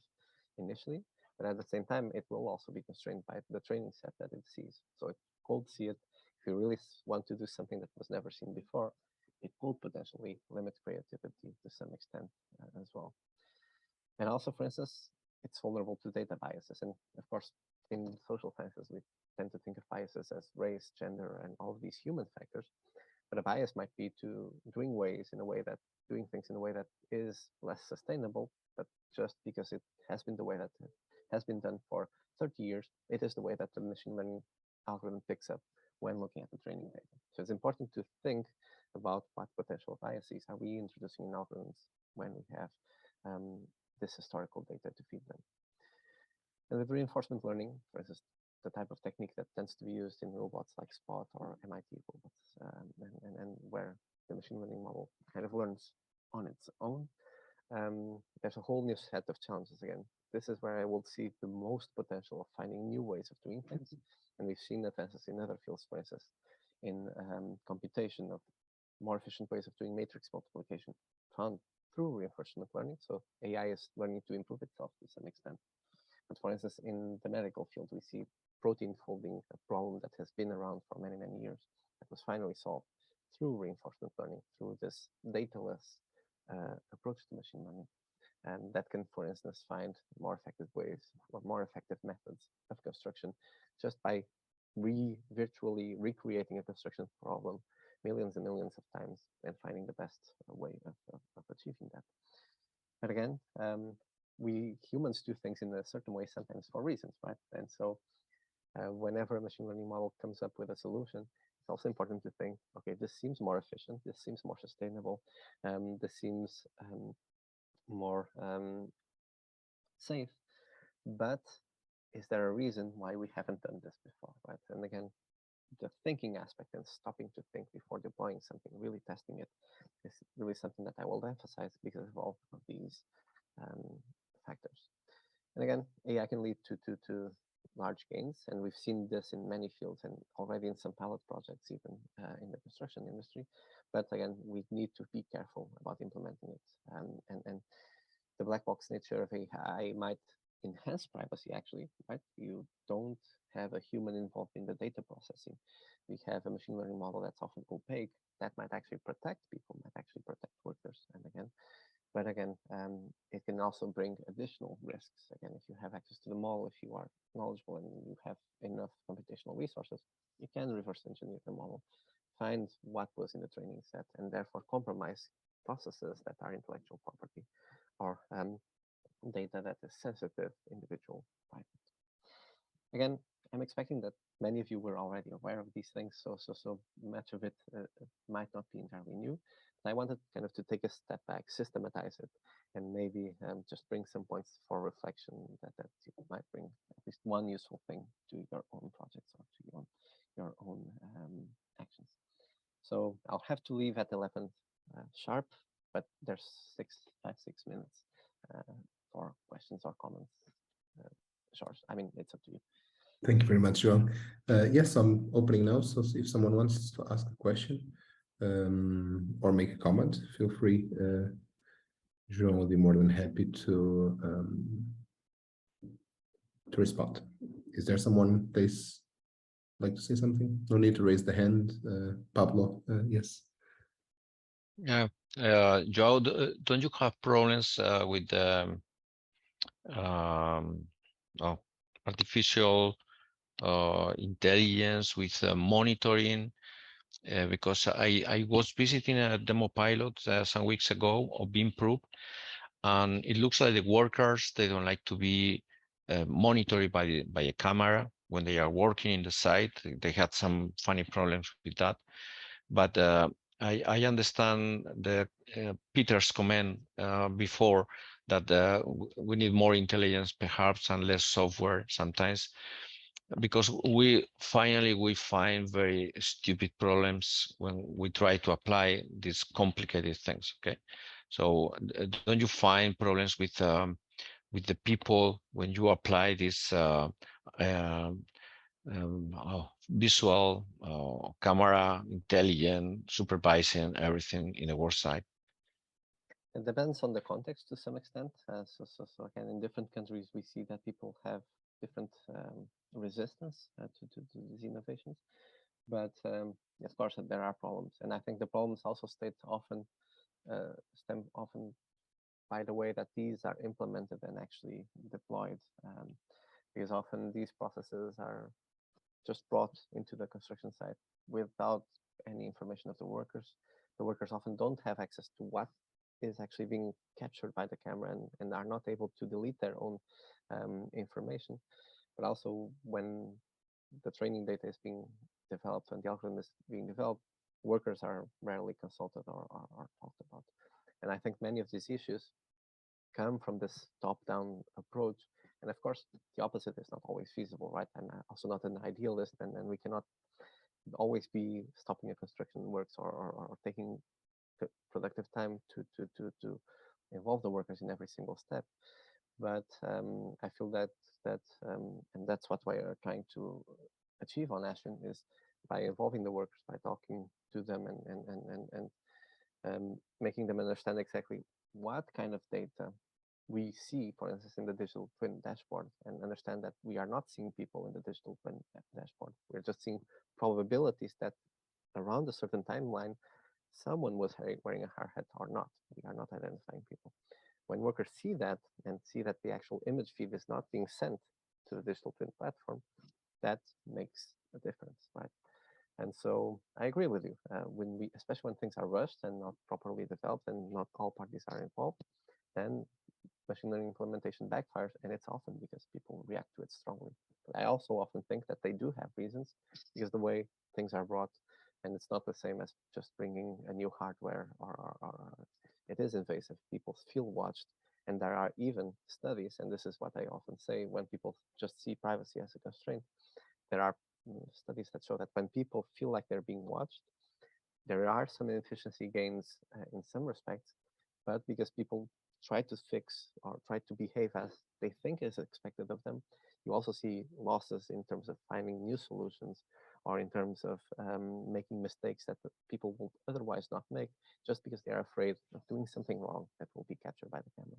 initially, but at the same time, it will also be constrained by the training set that it sees. So it could see it. If you really want to do something that was never seen before, it could potentially limit creativity to some extent as well. And also, for instance, it's vulnerable to data biases. And of course, in social sciences, we tend to think of biases as race, gender, and all of these human factors. But a bias might be to doing things in a way that is less sustainable, but just because it has been the way that it has been done for 30 years, it is the way that the machine learning algorithm picks up when looking at the training data. So it's important to think about what potential biases are we introducing in algorithms when we have this historical data to feed them. And with reinforcement learning, for instance, the type of technique that tends to be used in robots like Spot or MIT robots, and where the machine learning model kind of learns on its own, there's a whole new set of challenges again. This is where I will see the most potential of finding new ways of doing things. And we've seen advances in other fields, for instance, in computation of more efficient ways of doing matrix multiplication found through reinforcement learning. So AI is learning to improve itself to some extent. But for instance, in the medical field, we see protein folding, a problem that has been around for many, many years, that was finally solved through reinforcement learning, through this data-less approach to machine learning. And that can, for instance, find more effective ways or more effective methods of construction just by virtually recreating a construction problem millions and millions of times and finding the best way of achieving that. But again, we humans do things in a certain way sometimes for reasons, right? And so whenever a machine learning model comes up with a solution, it's also important to think, okay, this seems more efficient, this seems more sustainable, this seems more safe, but is there a reason why we haven't done this before, right? And again, the thinking aspect and stopping to think before deploying something, really testing it, is really something that I will emphasize because of all of these factors. And again, AI can lead to large gains, and we've seen this in many fields and already in some pilot projects, even in the construction industry. But again, we need to be careful about implementing it. And the black box nature of AI might enhance privacy, actually, right? You don't have a human involved in the data processing. We have a machine learning model that's often opaque that might actually protect people, might actually protect workers. And again, but again, it can also bring additional risks. Again, if you have access to the model, if you are knowledgeable and you have enough computational resources, you can reverse engineer the model, find what was in the training set, and therefore compromise processes that are intellectual property or data that is sensitive, individual, private. Again, I'm expecting that many of you were already aware of these things, so much of it might not be entirely new. But I wanted kind of to take a step back, systematize it, and maybe just bring some points for reflection that you might bring at least one useful thing to your own projects or to your own actions. So I'll have to leave at 11 sharp, but there's 6 minutes for questions or comments. George, I mean, it's up to you.
Thank you very much, João. Yes, I'm opening now, so if someone wants to ask a question or make a comment, feel free. João will be more than happy to respond. Is there someone that's like to say something? No need to raise the hand. Pablo, yes.
Yeah, João, don't you have problems with artificial intelligence with monitoring? Because I was visiting a demo pilot some weeks ago of BIM-SPEED, and it looks like the workers, they don't like to be monitored by a camera when they are working in the site. They had some funny problems with that. But I understand the Peter's comment before that we need more intelligence perhaps and less software sometimes, because we find very stupid problems when we try to apply these complicated things. Okay, so don't you find problems with the people when you apply this visual camera intelligent supervising everything in the work site?
It depends on the context to some extent. So again, in different countries, we see that people have different resistance to these innovations. But of course, there are problems, and I think the problems also stem often by the way that these are implemented and actually deployed, because often these processes are just brought into the construction site without any information of the workers. The workers often don't have access to what is actually being captured by the camera and are not able to delete their own information. But also when the training data is being developed and the algorithm is being developed, workers are rarely consulted or talked about. And I think many of these issues come from this top-down approach. And of course, the opposite is not always feasible, right? I'm also not an idealist, and we cannot always be stopping a construction works or taking productive time to involve the workers in every single step. But I feel that and that's what we are trying to achieve on Ashwin, is by involving the workers, by talking to them and making them understand exactly what kind of data we see, for instance, in the digital twin dashboard, and understand that we are not seeing people in the digital twin dashboard. We're just seeing probabilities that around a certain timeline, someone was wearing a hard hat or not. We are not identifying people. When workers see that and see that the actual image feed is not being sent to the digital twin platform, that makes a difference, right? And so I agree with you. When we, especially when things are rushed and not properly developed and not all parties are involved, then machine learning implementation backfires, and it's often because people react to it strongly. But I also often think that they do have reasons, because the way things are brought, and it's not the same as just bringing a new hardware, or it is invasive. People feel watched, and there are even studies, and this is what I often say when people just see privacy as a constraint. There are studies that show that when people feel like they're being watched, there are some efficiency gains in some respects, but because people try to fix or try to behave as they think is expected of them, you also see losses in terms of finding new solutions, or in terms of making mistakes that the people will otherwise not make, just because they are afraid of doing something wrong that will be captured by the camera.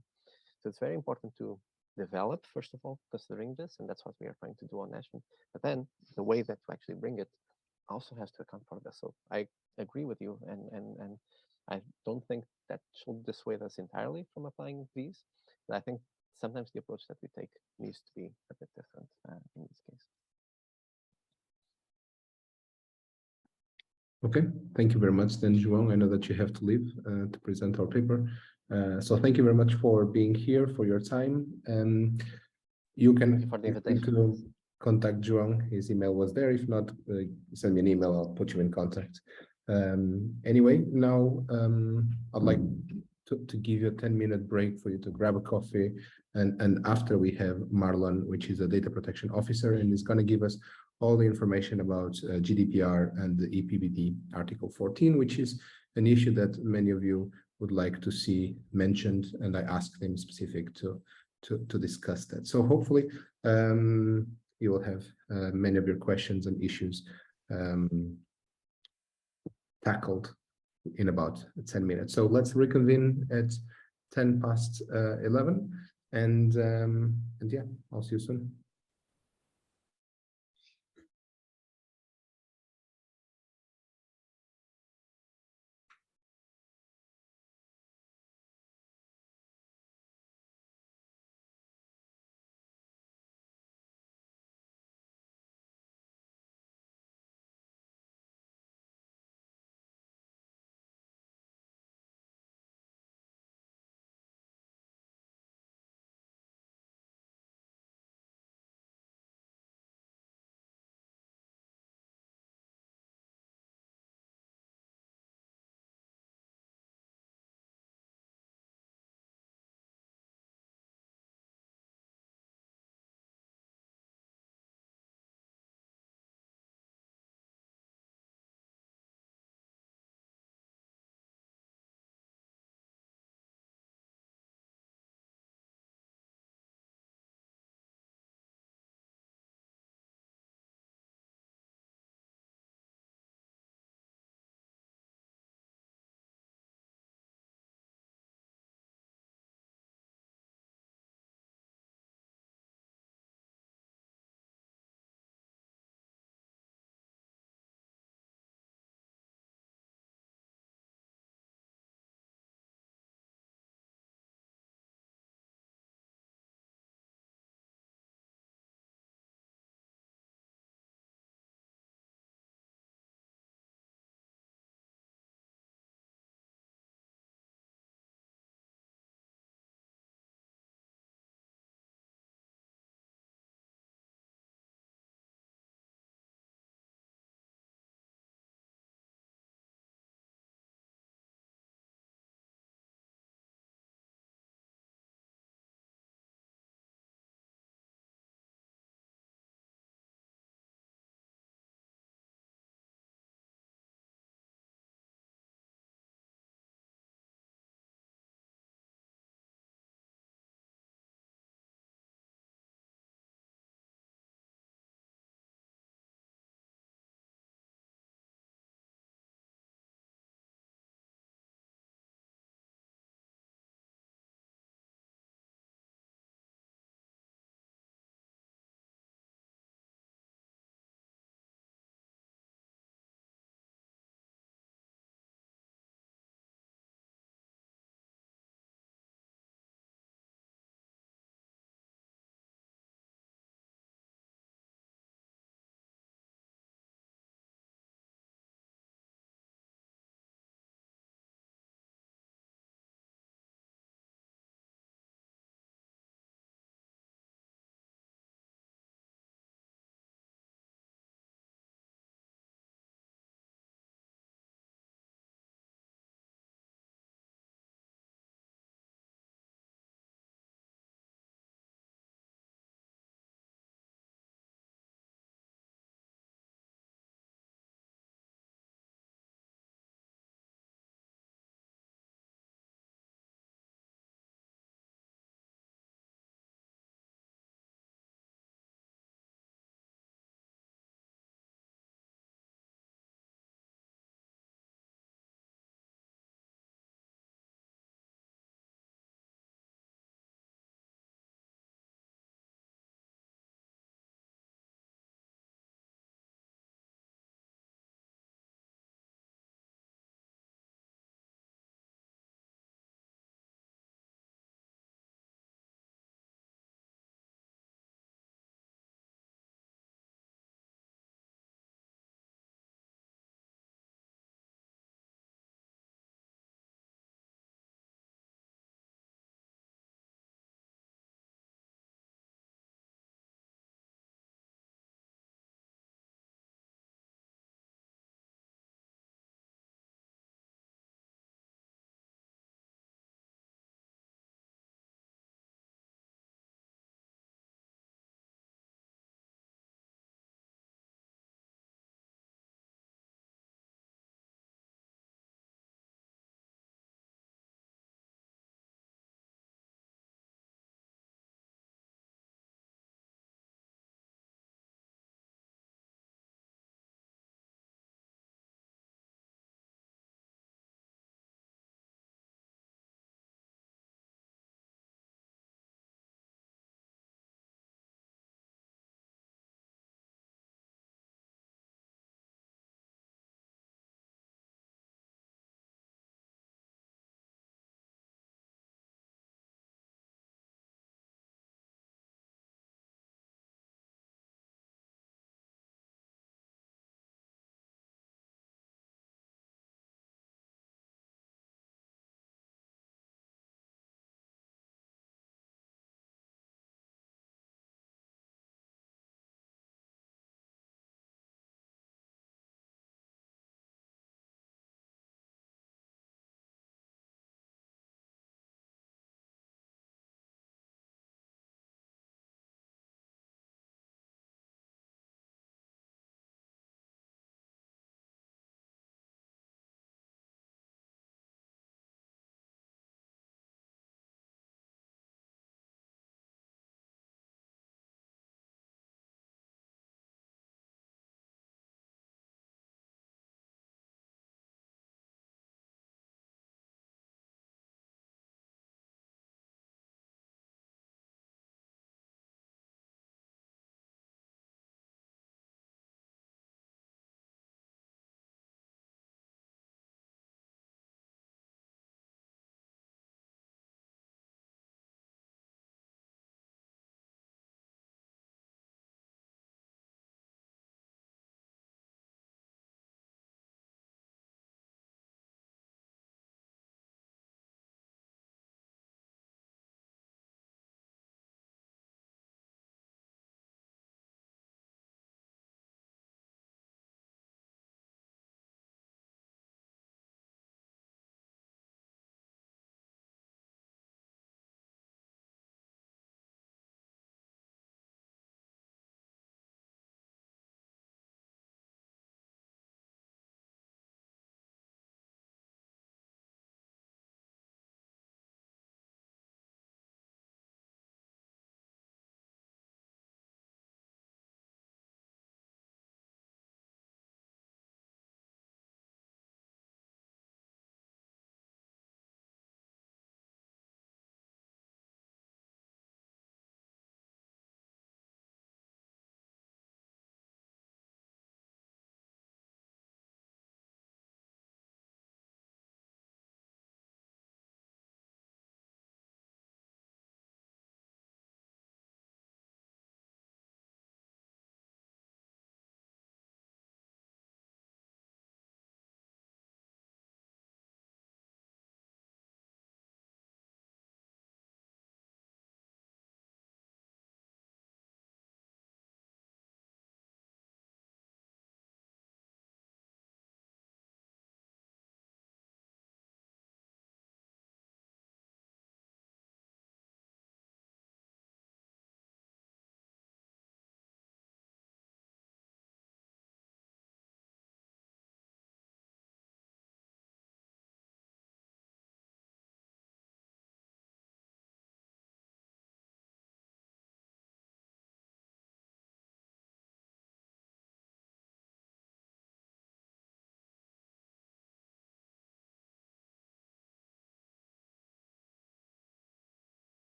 So it's very important to develop, first of all, considering this, and that's what we are trying to do on Nation. But then the way that to actually bring it also has to account for this. So I agree with you, and I don't think that should dissuade us entirely from applying these. But I think sometimes the approach that we take needs to be a bit different in this case.
Okay, thank you very much, then, João. I know that you have to leave to present our paper. So thank you very much for being here, for your time. You can
for the invitation.
Contact João. His email was there. If not, send me an email. I'll put you in contact. Anyway, now I'd like to give you a 10-minute break for you to grab a coffee. And after we have Marlon, which is a data protection officer, and is going to give us all the information about GDPR and the EPBD Article 14, which is an issue that many of you would like to see mentioned, and I asked them specific to discuss that. So hopefully you will have many of your questions and issues tackled in about 10 minutes. So let's reconvene at 10 past 11, and yeah, I'll see you soon.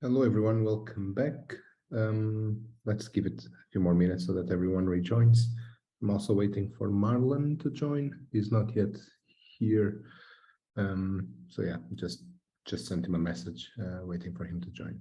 Hello, everyone. Welcome back. Let's give it a few more minutes so that everyone rejoins. I'm also waiting for Marlon to join. He's not yet here. So yeah, just sent him a message, waiting for him to join.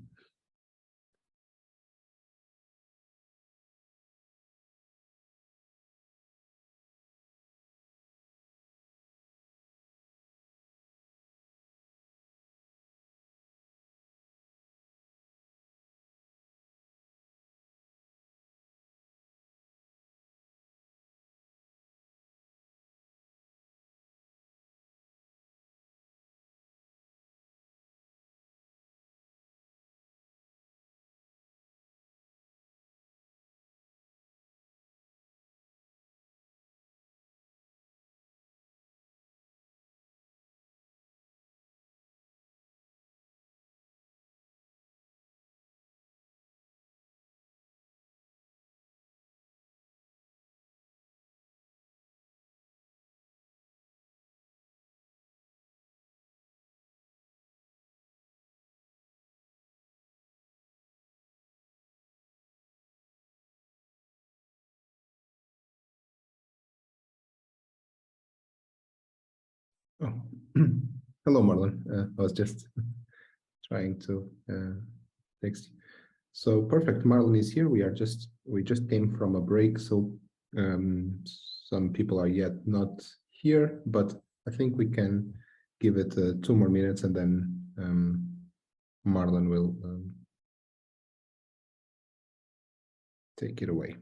Oh, hello, Marlon. I was just trying to text you. So perfect. Marlon is here. We just came from a break, so some people are yet not here, but I think we can give it 2 more minutes, and then Marlon will take it away.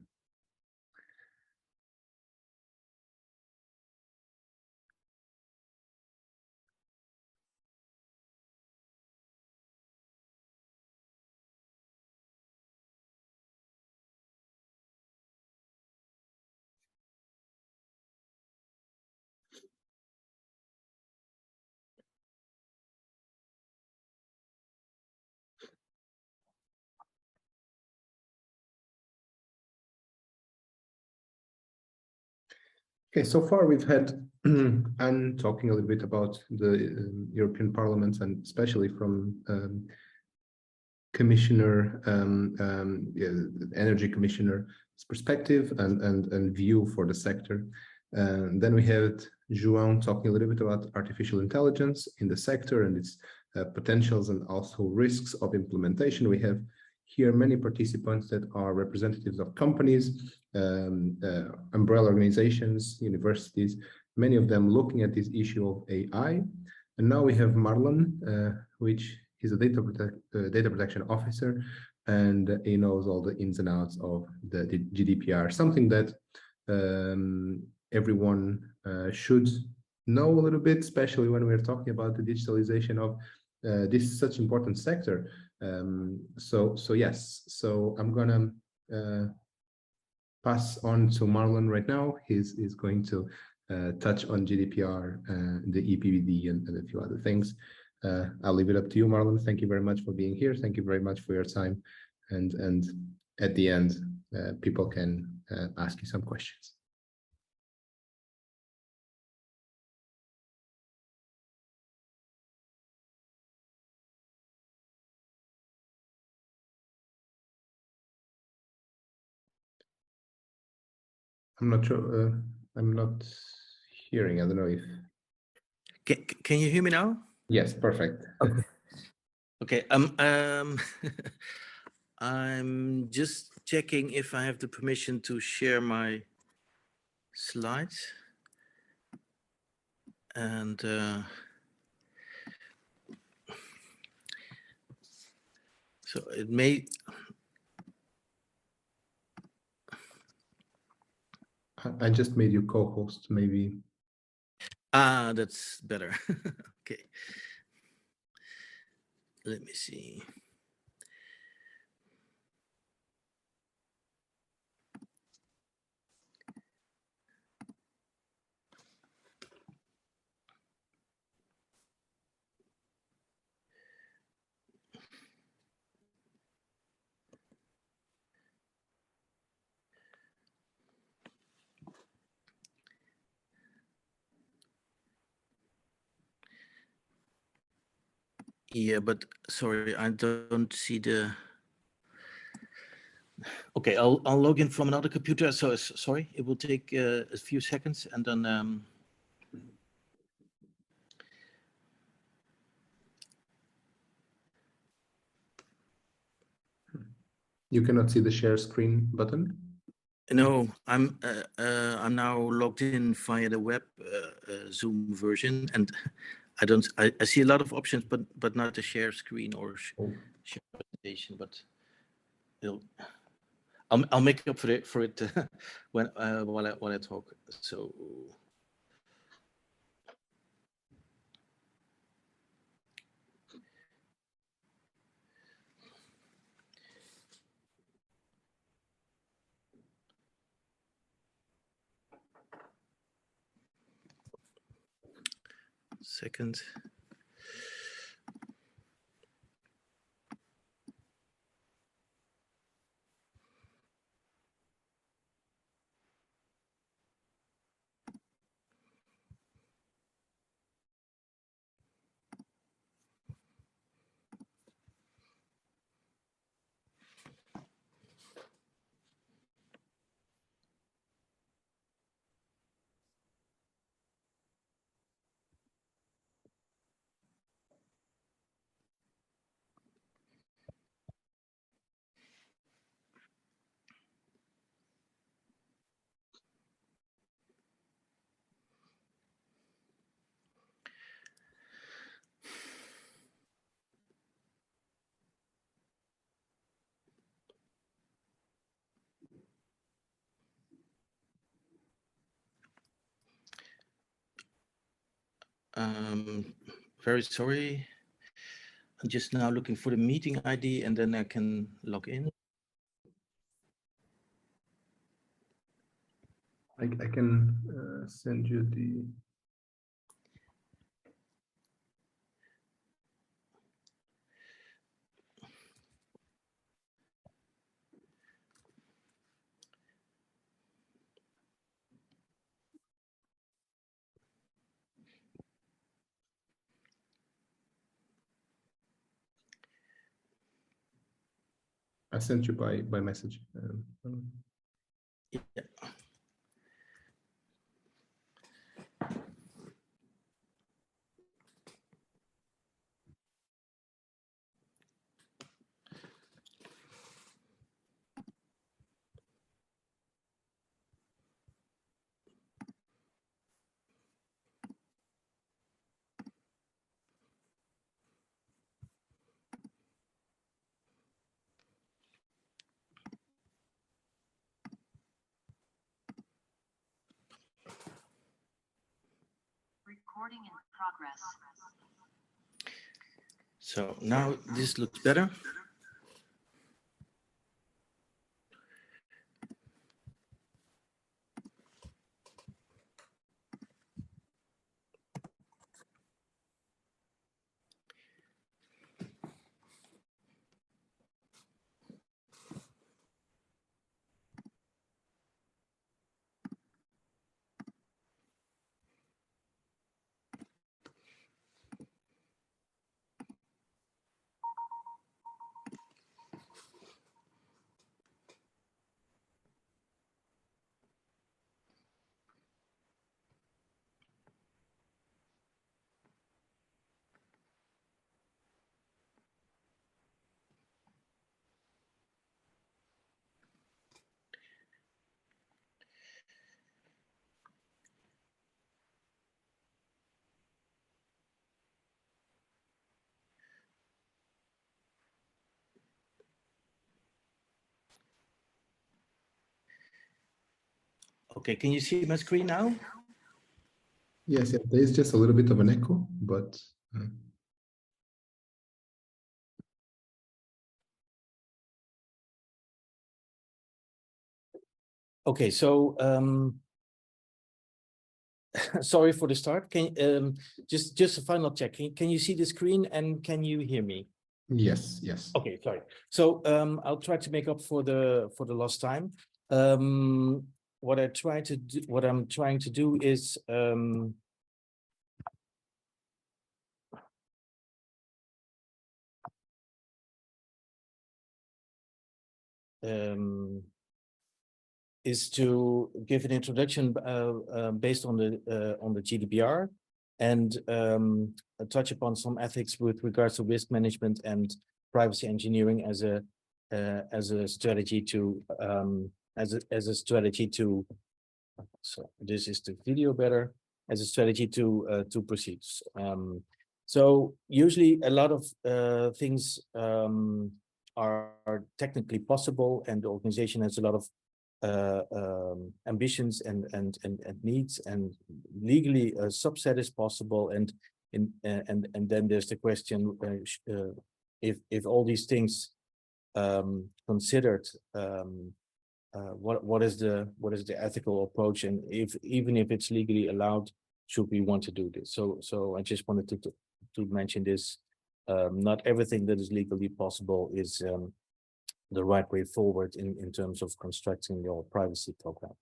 Okay, so far we've had Anne talking a little bit about the European Parliament, and especially from Commissioner, Energy Commissioner's perspective and view for the sector. Then we had João talking a little bit about artificial intelligence in the sector and its potentials and also risks of implementation. We have here many participants that are representatives of companies, umbrella organizations, universities, many of them looking at this issue of AI. And now we have Marlon, which he's a data protection officer, and he knows all the ins and outs of the GDPR, something that everyone should know a little bit, especially when we're talking about the digitalization of this such important sector. So yes, so I'm gonna pass on to Marlon right now. He's going to touch on GDPR, the EPBD, and a few other things. I'll leave it up to you, Marlon. Thank you very much for being here. Thank you very much for your time. And at the end, people can ask you some questions. I'm not sure. I'm not hearing. I don't know if.
Can you hear me now?
Yes, perfect.
Okay. Okay. I'm just checking if I have the permission to share my slides. And so it may.
I just made you co-host, maybe.
Ah, that's better. Okay. Let me see. Yeah, but sorry, I don't see the. Okay, I'll log in from another computer. So sorry, it will take a few seconds, and then.
You cannot see the share screen button?
No, I'm now logged in via the web Zoom version, and I don't. I see a lot of options, but not the share screen or share presentation. But I'll make up for it when while I talk. So. Second. Very sorry. I'm just now looking for the meeting ID, and then I can log in.
I can send you the. I sent you by message.
Yeah.
Recording in progress.
So now this looks better. Okay, can you see my screen now?
Yes, there is just a little bit of an echo, but.
Okay, so sorry for the start. Can just a final check. Can you see the screen and can you hear me?
Yes, yes.
Okay, sorry. So I'll try to make up for the lost time. What I'm trying to do is to give an introduction based on the GDPR and touch upon some ethics with regards to risk management and privacy engineering as a strategy to so this is the video better, as a strategy to proceed. So usually a lot of things are technically possible, and the organization has a lot of ambitions and needs, and legally a subset is possible, and then there's the question, if all these things considered, what is the ethical approach, and even if it's legally allowed, should we want to do this? So I just wanted to mention this. Not everything that is legally possible is the right way forward in terms of constructing your privacy program.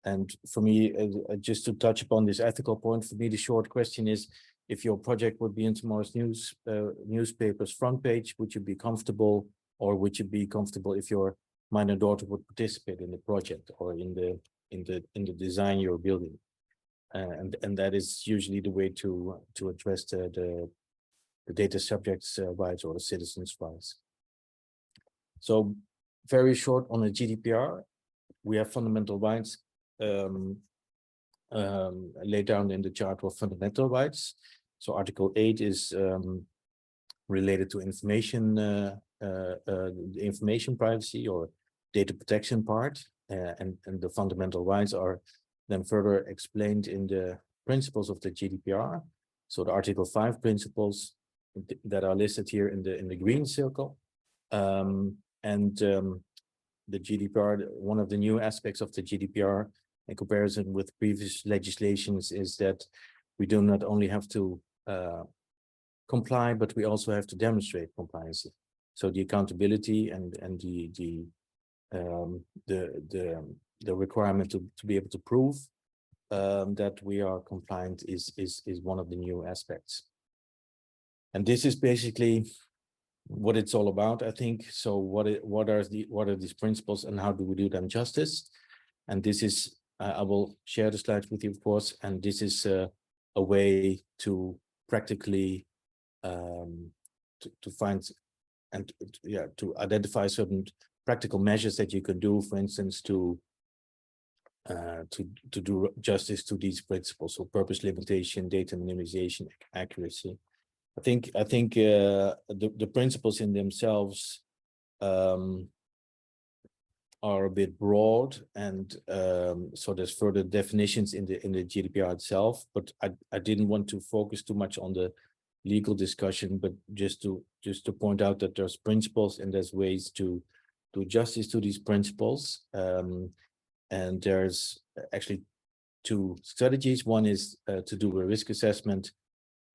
And for me, just to touch upon this ethical point, for me, the short question is, if your project would be in tomorrow's newspaper's front page, would you be comfortable, or would you be comfortable if your minor daughter would participate in the project or in the design you're building? And that is usually the way to address the data subjects' rights or the citizens' rights. So very short on the GDPR, we have fundamental rights laid down in the Charter of Fundamental Rights. So Article 8 is related to information, the information privacy or data protection part, and the fundamental rights are then further explained in the principles of the GDPR. So the Article 5 principles that are listed here in the green circle. The GDPR, one of the new aspects of the GDPR in comparison with previous legislations, is that we do not only have to comply, but we also have to demonstrate compliance. So the accountability and the requirement to be able to prove that we are compliant is one of the new aspects. And this is basically what it's all about, I think. So what are these principles, and how do we do them justice? And this is, I will share the slides with you, of course, and this is a way to practically to find and to identify certain practical measures that you can do, for instance, to do justice to these principles. So purpose limitation, data minimization, accuracy. I think the principles in themselves are a bit broad, and so there's further definitions in the GDPR itself. But I didn't want to focus too much on the legal discussion, but just to point out that there's principles and there's ways to do justice to these principles. And there's actually two strategies. One is to do a risk assessment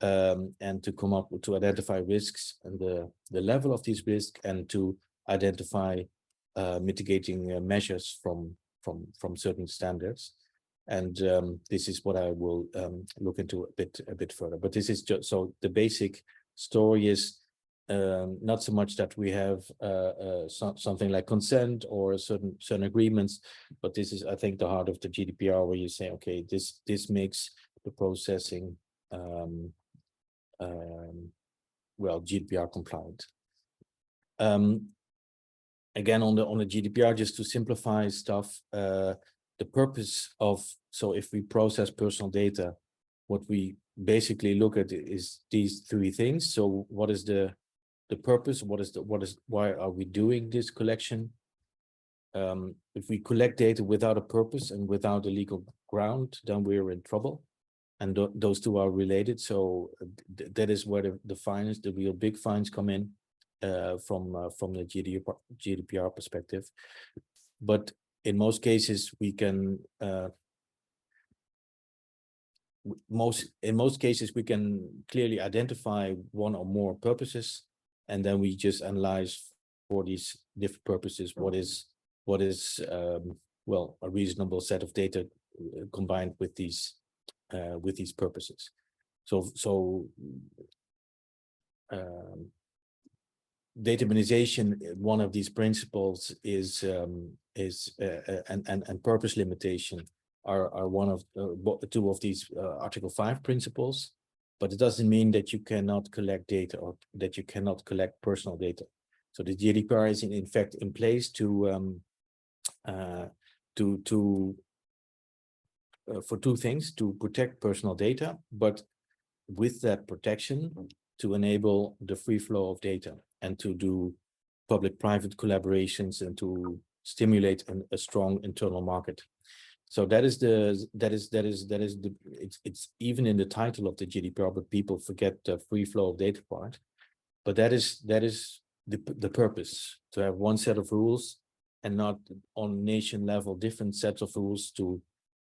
and to come up with, to identify risks and the level of these risks, and to identify mitigating measures from certain standards. And this is what I will look into a bit further. But this is just, so the basic story is not so much that we have something like consent or certain agreements, but this is, I think, the heart of the GDPR, where you say, okay, this makes the processing well, GDPR compliant. Again, on the GDPR, just to simplify stuff, the purpose of, so if we process personal data, what we basically look at is these three things. So what is the purpose? Why are we doing this collection? If we collect data without a purpose and without a legal ground, then we're in trouble. And those two are related. So that is where the fines, the real big fines, come in from the GDPR perspective. But in most cases, we can we can clearly identify one or more purposes, and then we just analyze for these different purposes what is well, a reasonable set of data combined with these purposes. So data minimization, one of these principles is and purpose limitation are one of two of these Article 5 principles, but it doesn't mean that you cannot collect data or that you cannot collect personal data. So the GDPR is in fact in place to for two things: to protect personal data, but with that protection to enable the free flow of data and to do public-private collaborations and to stimulate a strong internal market. So it's even in the title of the GDPR, but people forget the free flow of data part. But that is the purpose, to have one set of rules and not on nation level different sets of rules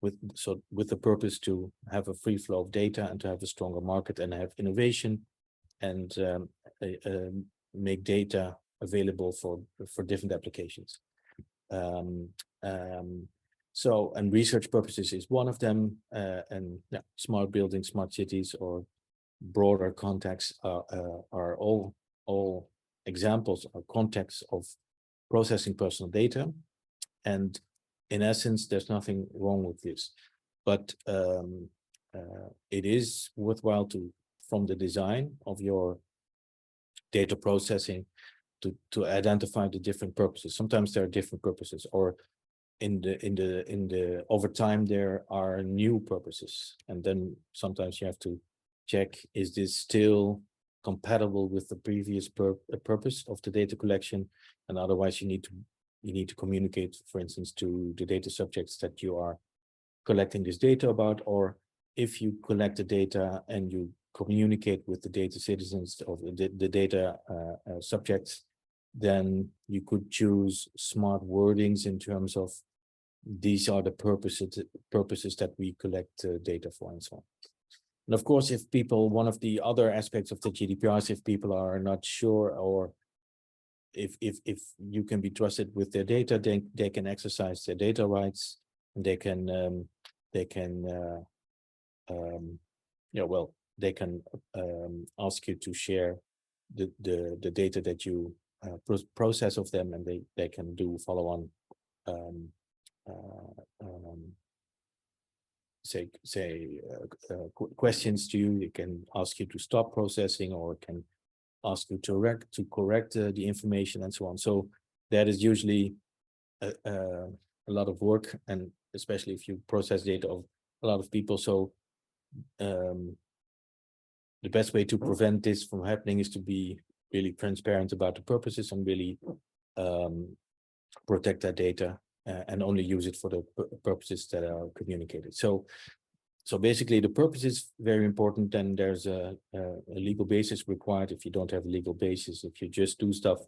with the purpose to have a free flow of data and to have a stronger market and have innovation and make data available for different applications. So, and research purposes is one of them, and yeah, smart buildings, smart cities, or broader contexts are all examples or contexts of processing personal data. And in essence, there's nothing wrong with this, but it is worthwhile to, from the design of your data processing, to identify the different purposes. Sometimes there are different purposes, or in the over time there are new purposes, and then sometimes you have to check, is this still compatible with the previous purpose of the data collection? And otherwise you need to communicate, for instance, to the data subjects that you are collecting this data about, or if you collect the data and you communicate with the data citizens of the data subjects, then you could choose smart wordings in terms of these are the purposes that we collect data for, and so on. And of course, if people, one of the other aspects of the GDPR is if people are not sure, or if you can be trusted with their data, they can exercise their data rights, and they can ask you to share the data that you process of them, and they can do follow-on questions to you. They can ask you to stop processing, or can ask you to correct the information, and so on. So that is usually a lot of work, and especially if you process data of a lot of people. So the best way to prevent this from happening is to be really transparent about the purposes and really protect that data and only use it for the purposes that are communicated. So basically the purpose is very important, and there's a legal basis required. If you don't have a legal basis, if you just do stuff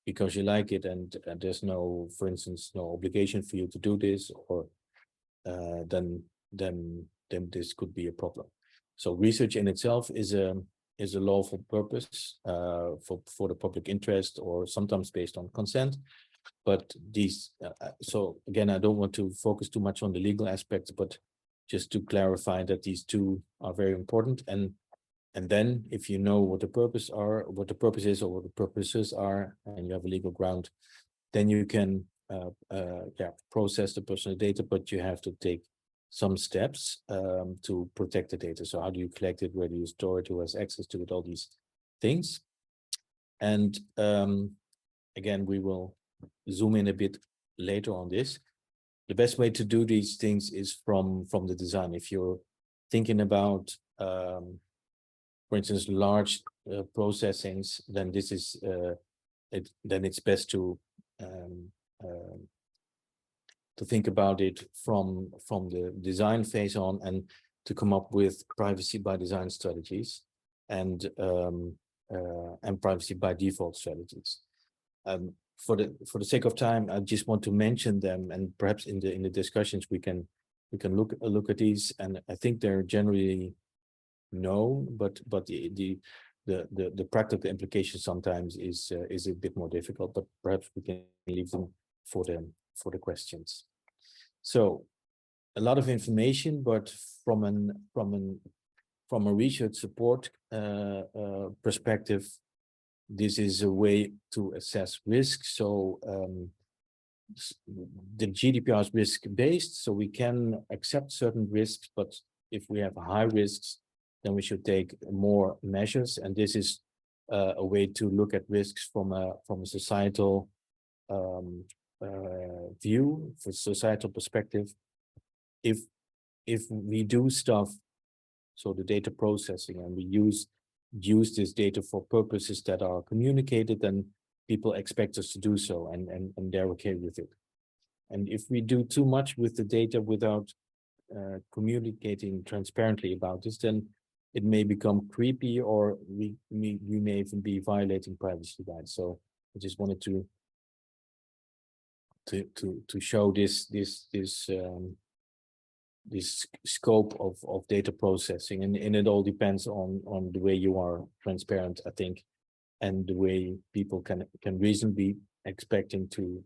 because you like it, and there's no, for instance, no obligation for you to do this, or then this could be a problem. So research in itself is a lawful purpose for the public interest, or sometimes based on consent. But these, so again, I don't want to focus too much on the legal aspects, but just to clarify that these two are very important. And then if you know what the purpose is, or what the purposes are, and you have a legal ground, then you can process the personal data, but you have to take some steps to protect the data. So how do you collect it? Where do you store it? Who has access to it? All these things. And again, we will zoom in a bit later on this. The best way to do these things is from the design. If you're thinking about, for instance, large processings, then this is then it's best to think about it from the design phase on, and to come up with privacy by design strategies and privacy by default strategies. For the sake of time, I just want to mention them, and perhaps in the discussions we can look at these. And I think they're generally known, but the practical implication sometimes is a bit more difficult. But perhaps we can leave them for the questions. So a lot of information, but from a research support perspective, this is a way to assess risk. So the GDPR is risk-based, so we can accept certain risks, but if we have high risks, then we should take more measures. And this is a way to look at risks from a societal view, for societal perspective. If we do stuff, so the data processing, and we use this data for purposes that are communicated, then people expect us to do so, and they're okay with it. And if we do too much with the data without communicating transparently about this, then it may become creepy, or we may even be violating privacy rights. So I just wanted to show this scope of data processing, and it all depends on the way you are transparent, I think, and the way people can reasonably expecting to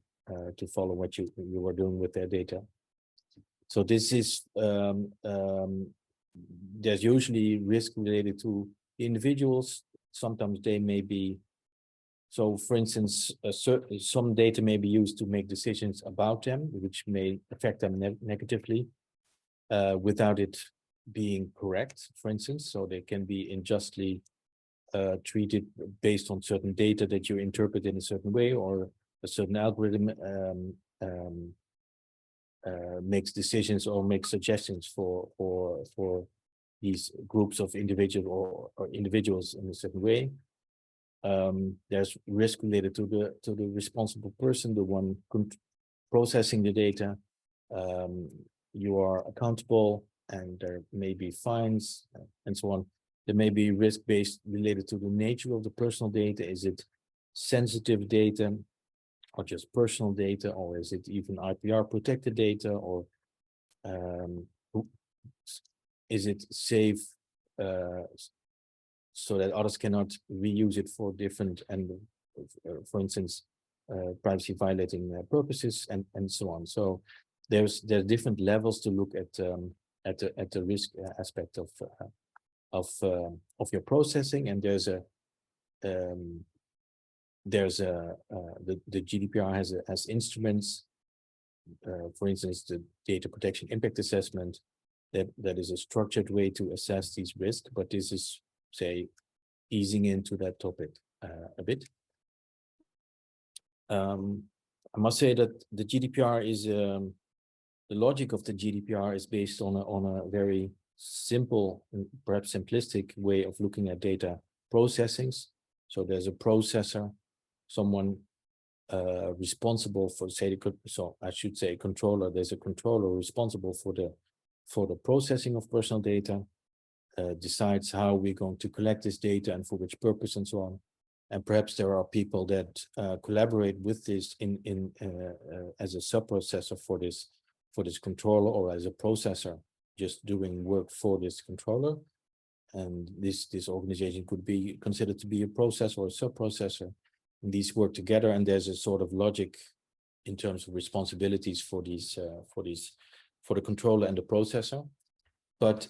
follow what you are doing with their data. So this is there's usually risk related to individuals. Sometimes they may be, so for instance, some data may be used to make decisions about them, which may affect them negatively without it being correct, for instance. So they can be unjustly treated based on certain data that you interpret in a certain way, or a certain algorithm makes decisions or makes suggestions for these groups of individuals or individuals in a certain way. There's risk related to the responsible person, the one processing the data. You are accountable, and there may be fines and so on. There may be risk based related to the nature of the personal data. Is it sensitive data, or just personal data, or is it even IPR protected data, or is it safe so that others cannot reuse it for different and, for instance, privacy violating purposes, and so on. So there's different levels to look at the risk aspect of your processing, and the GDPR has instruments, for instance, the data protection impact assessment, that is a structured way to assess these risks, but this is, say, easing into that topic a bit. I must say that the GDPR is the logic of the GDPR is based on a very simple, perhaps simplistic way of looking at data processings. So there's a processor, someone responsible for, say, so I should say controller. There's a controller responsible for the processing of personal data, decides how we're going to collect this data and for which purpose, and so on. And perhaps there are people that collaborate with this in as a sub-processor for this controller, or as a processor just doing work for this controller. And this organization could be considered to be a processor or a sub-processor. And these work together, and there's a sort of logic in terms of responsibilities for the controller and the processor. But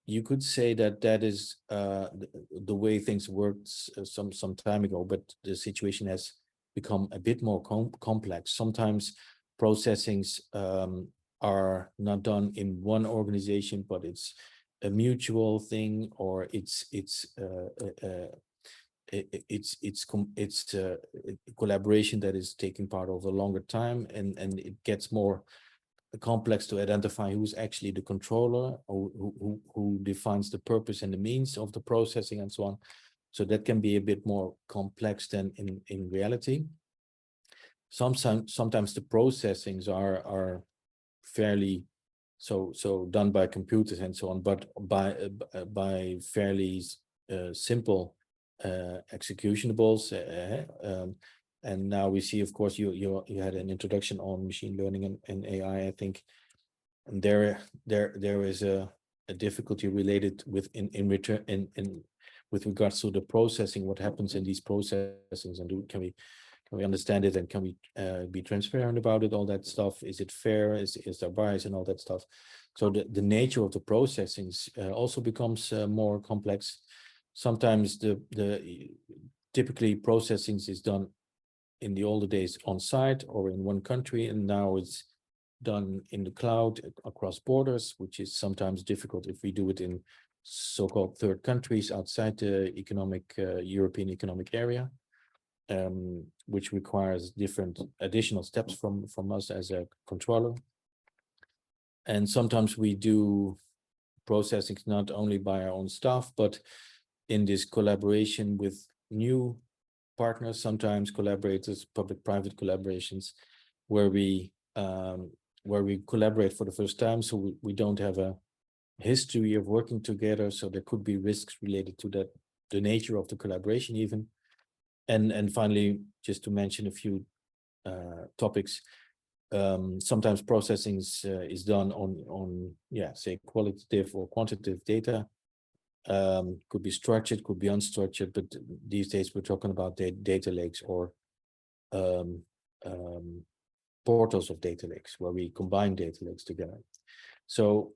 you could say that is the way things worked some time ago, but the situation has become a bit more complex. Sometimes processings are not done in one organization, but it's a mutual thing, or it's collaboration that is taking part over a longer time, and it gets more complex to identify who's actually the controller, or who defines the purpose and the means of the processing, and so on. So that can be a bit more complex than in reality. Sometimes the processings are fairly so done by computers and so on, but by fairly simple executables. And now we see, of course, you had an introduction on machine learning and AI, I think, and there is a difficulty related with with regards to the processing, what happens in these processings, and can we understand it, and can we be transparent about it, all that stuff. Is it fair? Is there bias and all that stuff? So the nature of the processings also becomes more complex. sometimes typically processing is done in the older days on site or in one country, and now it's done in the cloud across borders, which is sometimes difficult if we do it in so-called third countries outside the European Economic Area, which requires different additional steps from us as a controller. And sometimes we do processing not only by our own staff, but in this collaboration with new partners, sometimes collaborators, public-private collaborations, where we collaborate for the first time. So we don't have a history of working together. So there could be risks related to that, the nature of the collaboration even. And finally, just to mention a few topics, sometimes processing is done on say qualitative or quantitative data. Could be structured, could be unstructured, but these days we're talking about data lakes or portals of data lakes where we combine data lakes together. So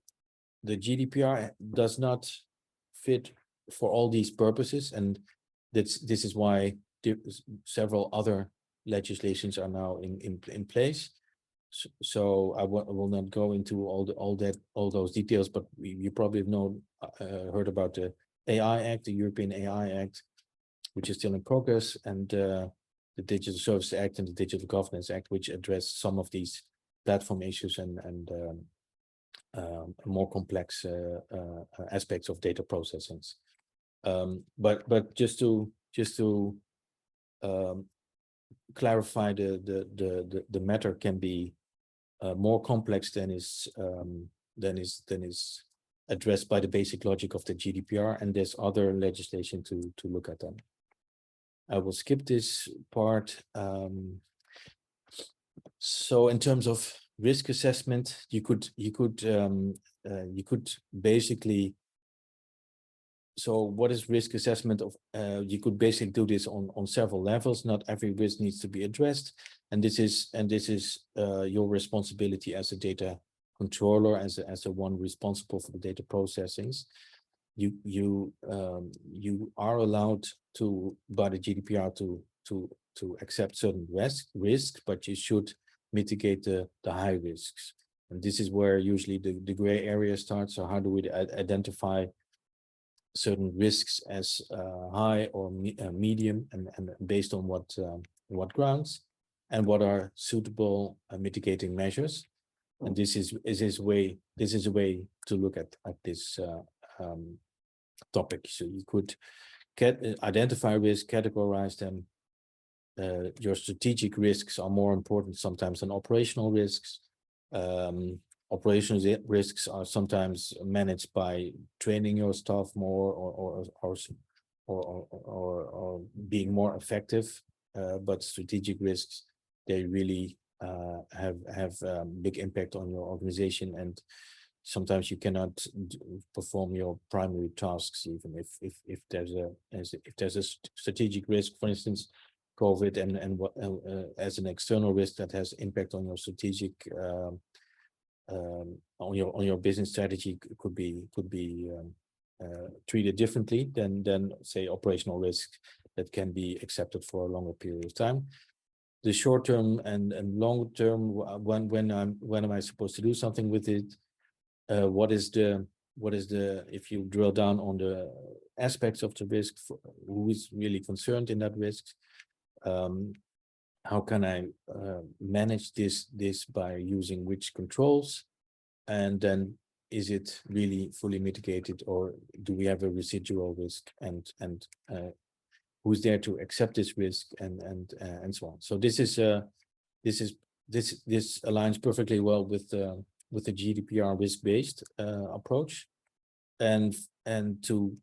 the GDPR does not fit for all these purposes, and this is why several other legislations are now in place. So I will not go into all those details, but you probably have heard about the AI Act, the European AI Act, which is still in progress, and the Digital Services Act and the Digital Governance Act, which address some of these platform issues and more complex aspects of data processing. But just to clarify, the matter can be more complex than is addressed by the basic logic of the GDPR, and there's other legislation to look at them. I will skip this part. So in terms of risk assessment, you could basically. So what is risk assessment of? You could basically do this on several levels. Not every risk needs to be addressed, and this is your responsibility as a data controller, as a one responsible for the data processings. You are allowed to, by the GDPR, to accept certain risks, but you should mitigate the high risks. And this is where usually the gray area starts. So how do we identify certain risks as high or medium, and based on what grounds, and what are suitable mitigating measures? And this is a way to look at this topic. So you could identify risks, categorize them. Your strategic risks are more important sometimes than operational risks. Operational risks are sometimes managed by training your staff more or being more effective. But strategic risks, they really have big impact on your organization, and sometimes you cannot perform your primary tasks even if there's a strategic risk, for instance, COVID, and what as an external risk that has impact on your strategic on your business strategy could be treated differently than say operational risk that can be accepted for a longer period of time. The short term and long term, when am I supposed to do something with it? What is the if you drill down on the aspects of the risk, who is really concerned in that risk? How can I manage this by using which controls? And then is it really fully mitigated, or do we have a residual risk? And who's there to accept this risk, and so on? So this aligns perfectly well with the GDPR risk-based approach, and to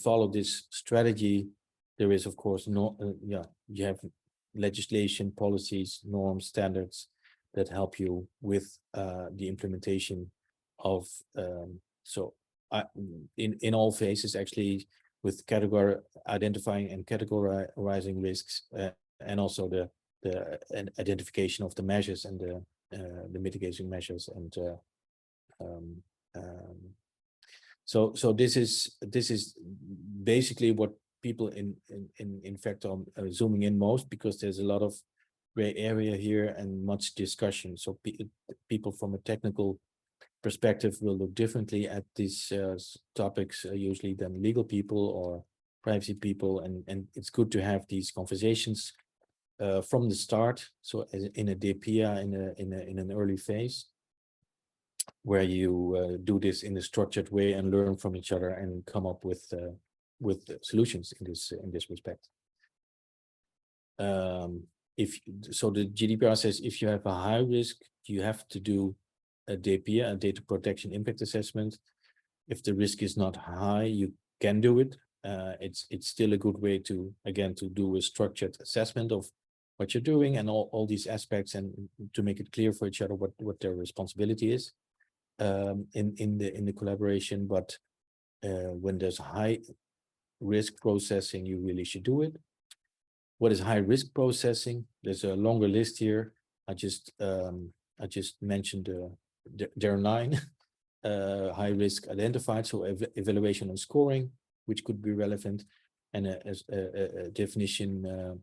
follow this strategy, there is of course you have legislation, policies, norms, standards that help you with the implementation of in all phases, actually, with identifying and categorizing risks, and also the identification of the measures and the mitigation measures, and So this is basically what people in fact are zooming in most, because there's a lot of gray area here and much discussion. So people from a technical perspective will look differently at these topics usually than legal people or privacy people, and it's good to have these conversations from the start. So in a DPIA, in an early phase, where you do this in a structured way and learn from each other and come up with solutions in this respect. If so, the GDPR says if you have a high risk, you have to do a DPIA, a data protection impact assessment. If the risk is not high, you can do it. It's still a good way to do a structured assessment of what you're doing and all these aspects, and to make it clear for each other what their responsibility is in the collaboration. But when there's high risk processing, you really should do it. What is high risk processing? There's a longer list here. I just mentioned there are 9 high risk identified. So evaluation and scoring, which could be relevant, and a definition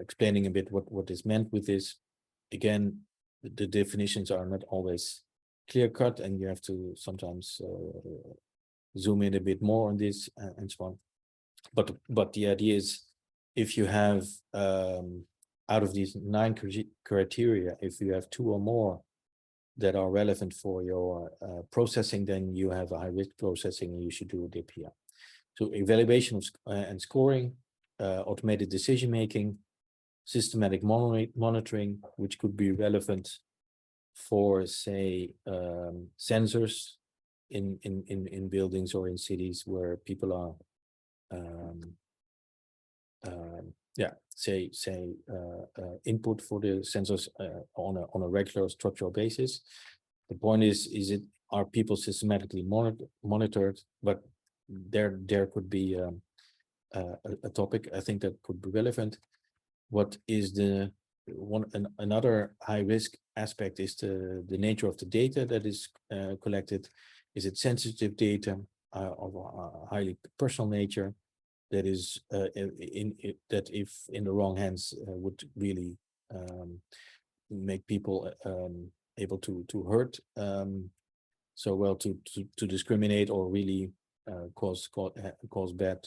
explaining a bit what is meant with this. Again, the definitions are not always clear cut, and you have to sometimes zoom in a bit more on this and so on. But the idea is, if you have out of these 9 criteria, if you have 2 or more that are relevant for your processing, then you have a high risk processing and you should do a DPIA. So evaluation of, and scoring, automated decision making, systematic monitoring, which could be relevant for, say, sensors in buildings or in cities where people are input for the sensors on a regular structural basis. The point is are people systematically monitored? But there could be a topic I think that could be relevant. What is another high risk aspect is the nature of the data that is collected. Is it sensitive data of a highly personal nature? That is that if in the wrong hands would really make people able to hurt, to discriminate or really cause bad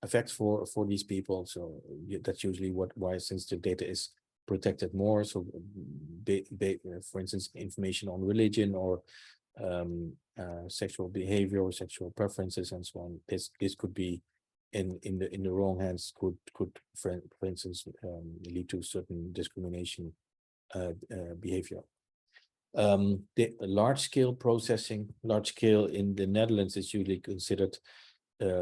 effects for these people. So that's usually why sensitive data is protected more. So for instance, information on religion or sexual behavior or sexual preferences and so on. This could be in the wrong hands, could for instance lead to certain discrimination behavior. The large scale processing, large scale in the Netherlands is usually considered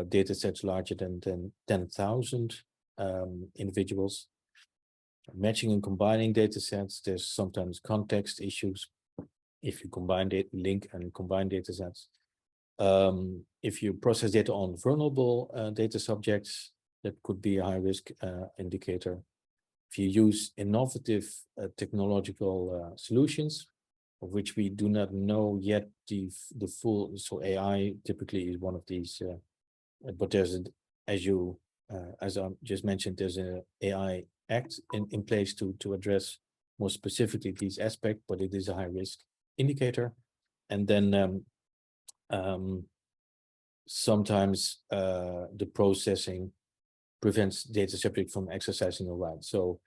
data sets larger than 10,000 individuals. Matching and combining data sets, there's sometimes context issues if you combine link and combine data sets. If you process data on vulnerable data subjects, that could be a high risk indicator. If you use innovative technological solutions, of which we do not know yet the full, so AI typically is one of these, but there's as I just mentioned, there's an AI Act in place to address more specifically these aspects, but it is a high risk indicator. And then sometimes the processing prevents data subject from exercising a right. So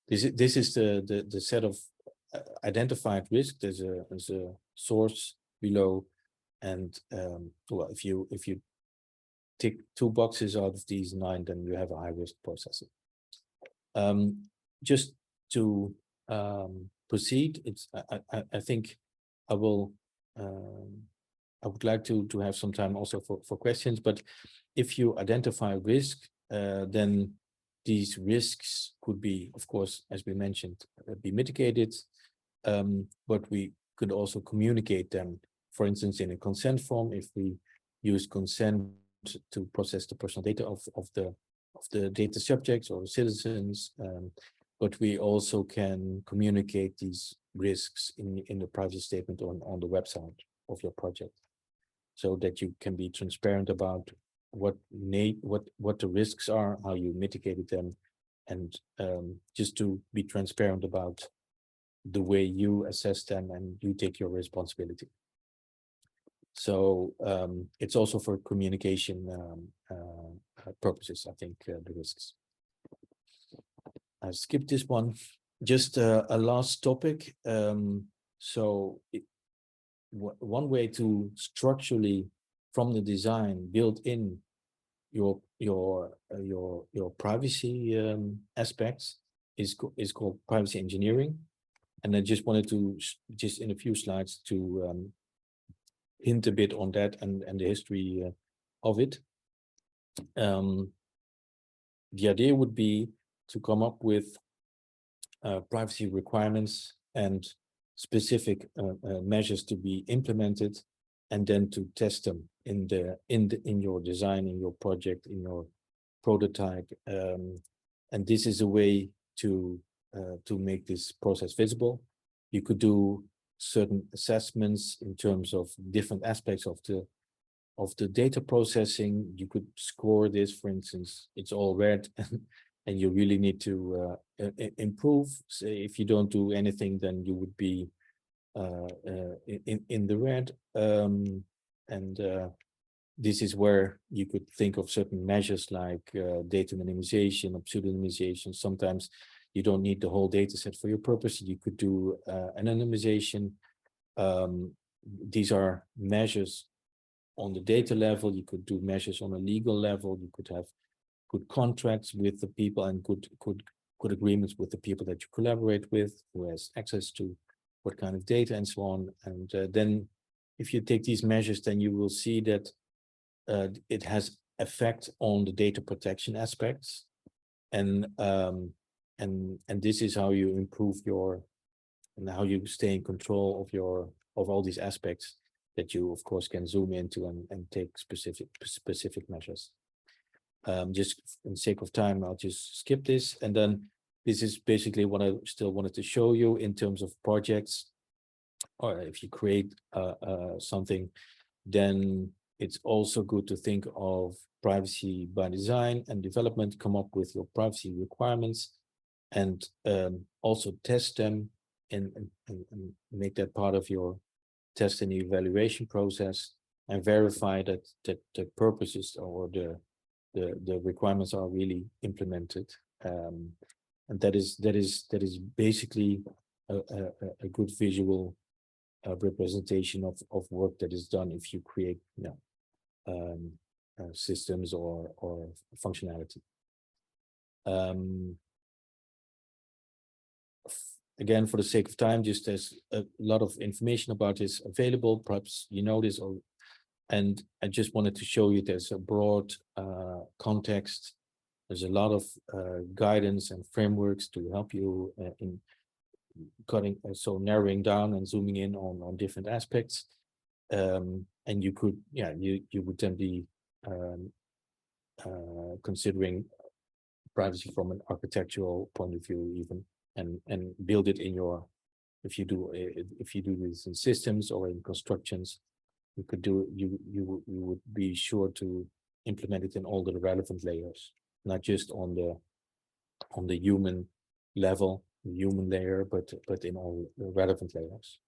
this is the set of identified risk. There's a source below, and well, if you tick 2 boxes out of these 9, then you have a high risk processing. Just to proceed, I think I will I would like to have some time also for questions. But if you identify risk, then these risks could be, of course, as we mentioned, be mitigated, but we could also communicate them. For instance, in a consent form, if we use consent to process the personal data of the data subjects or citizens, but we also can communicate these risks in the privacy statement on the website of your project, so that you can be transparent about what the risks are, how you mitigated them, and just to be transparent about the way you assess them and you take your responsibility. So it's also for communication purposes, I think, the risks. I skipped this one. Just a last topic. So one way to structurally, from the design, build in your privacy aspects is called privacy engineering. And I just wanted to just in a few slides to hint a bit on that and the history of it. The idea would be to come up with privacy requirements and specific measures to be implemented, and then to test them in your design, in your project, in your prototype. And this is a way to make this process visible. You could do certain assessments in terms of different aspects of the data processing. You could score this, for instance, it's all red, and you really need to improve. Say if you don't do anything, then you would be in the red. This is where you could think of certain measures like data minimization or pseudonymization. Sometimes you don't need the whole data set for your purpose. You could do anonymization. These are measures on the data level. You could do measures on a legal level. You could have good contracts with the people and good agreements with the people that you collaborate with, who has access to what kind of data and so on. And then if you take these measures, then you will see that it has effect on the data protection aspects. And this is how you improve and how you stay in control of all these aspects that you of course can zoom into and take specific measures. Just for the sake of time, I'll just skip this. And then this is basically what I still wanted to show you in terms of projects. Or if you create something, then it's also good to think of privacy by design and development, come up with your privacy requirements, and also test them and make that part of your test and evaluation process, and verify that the purposes or the requirements are really implemented. And that is basically a good visual representation of work that is done if you create systems or functionality. Again, for the sake of time, just there's a lot of information about this available. Perhaps you know this, and I just wanted to show you there's a broad context. There's a lot of guidance and frameworks to help you in narrowing down and zooming in on different aspects. And you could, you would then be considering privacy from an architectural point of view, even, and build it in your, if you do this in systems or in constructions, you could do, you would be sure to implement it in all the relevant layers, not just on the human level, human layer, but in all the relevant layers.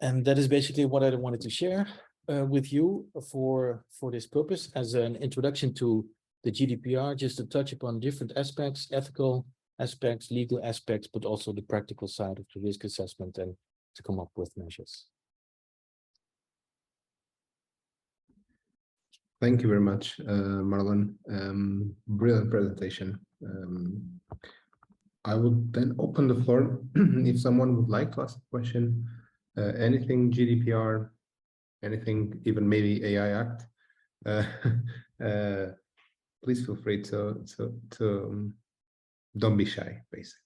And that is basically what I wanted to share with you for this purpose, as an introduction to the GDPR, just to touch upon different aspects, ethical aspects, legal aspects, but also the practical side of the risk assessment, and to come up with measures.
Thank you very much, Marlon. Brilliant presentation. I would then open the floor if someone would like to ask a question, anything GDPR, anything, even maybe AI Act. Please feel free to don't be shy, basically.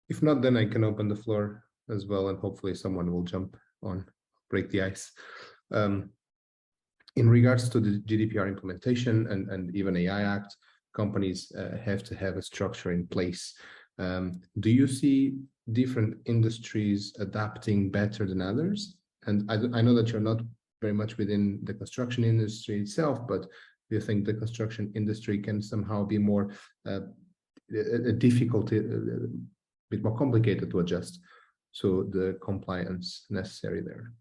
If not, then I can open the floor as well, and hopefully someone will jump on, break the ice. in regards to the GDPR implementation and even AI Act, companies have to have a structure in place. Do you see different industries adapting better than others? And I know that you're not very much within the construction industry itself, but do you think the construction industry can somehow be more a difficult, a bit more complicated to adjust? So the compliance necessary there.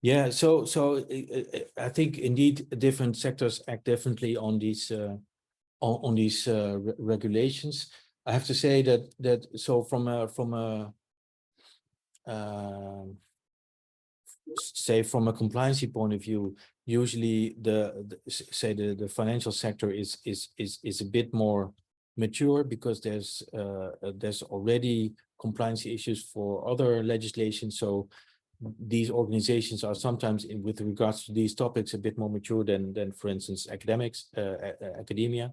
Yeah, so I think indeed different sectors act differently on these regulations. I have to say that so from a say from a compliance point of view, usually the financial sector is a bit more mature because there's already compliance issues for other legislation. So these organizations are sometimes with regards to these topics a bit more mature than for instance academia,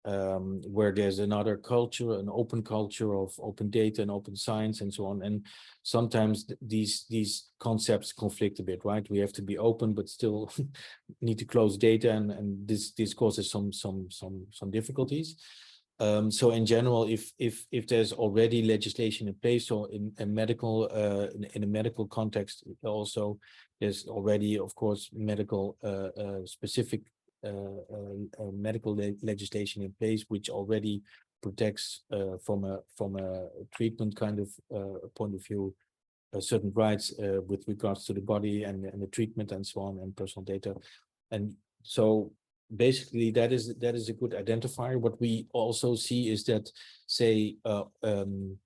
where there's another culture, an open culture of open data and open science and so on. And sometimes these concepts conflict a bit, right? We have to be open, but still need to close data, and this causes some difficulties. So in general, if there's already legislation in place, so in a medical in a medical context, also there's already, of course, medical specific medical legislation in place, which already protects from a treatment kind of point of view certain rights with regards to the body and the treatment and so on, and personal data. And so basically that is a good identifier. What we also see is that, say, in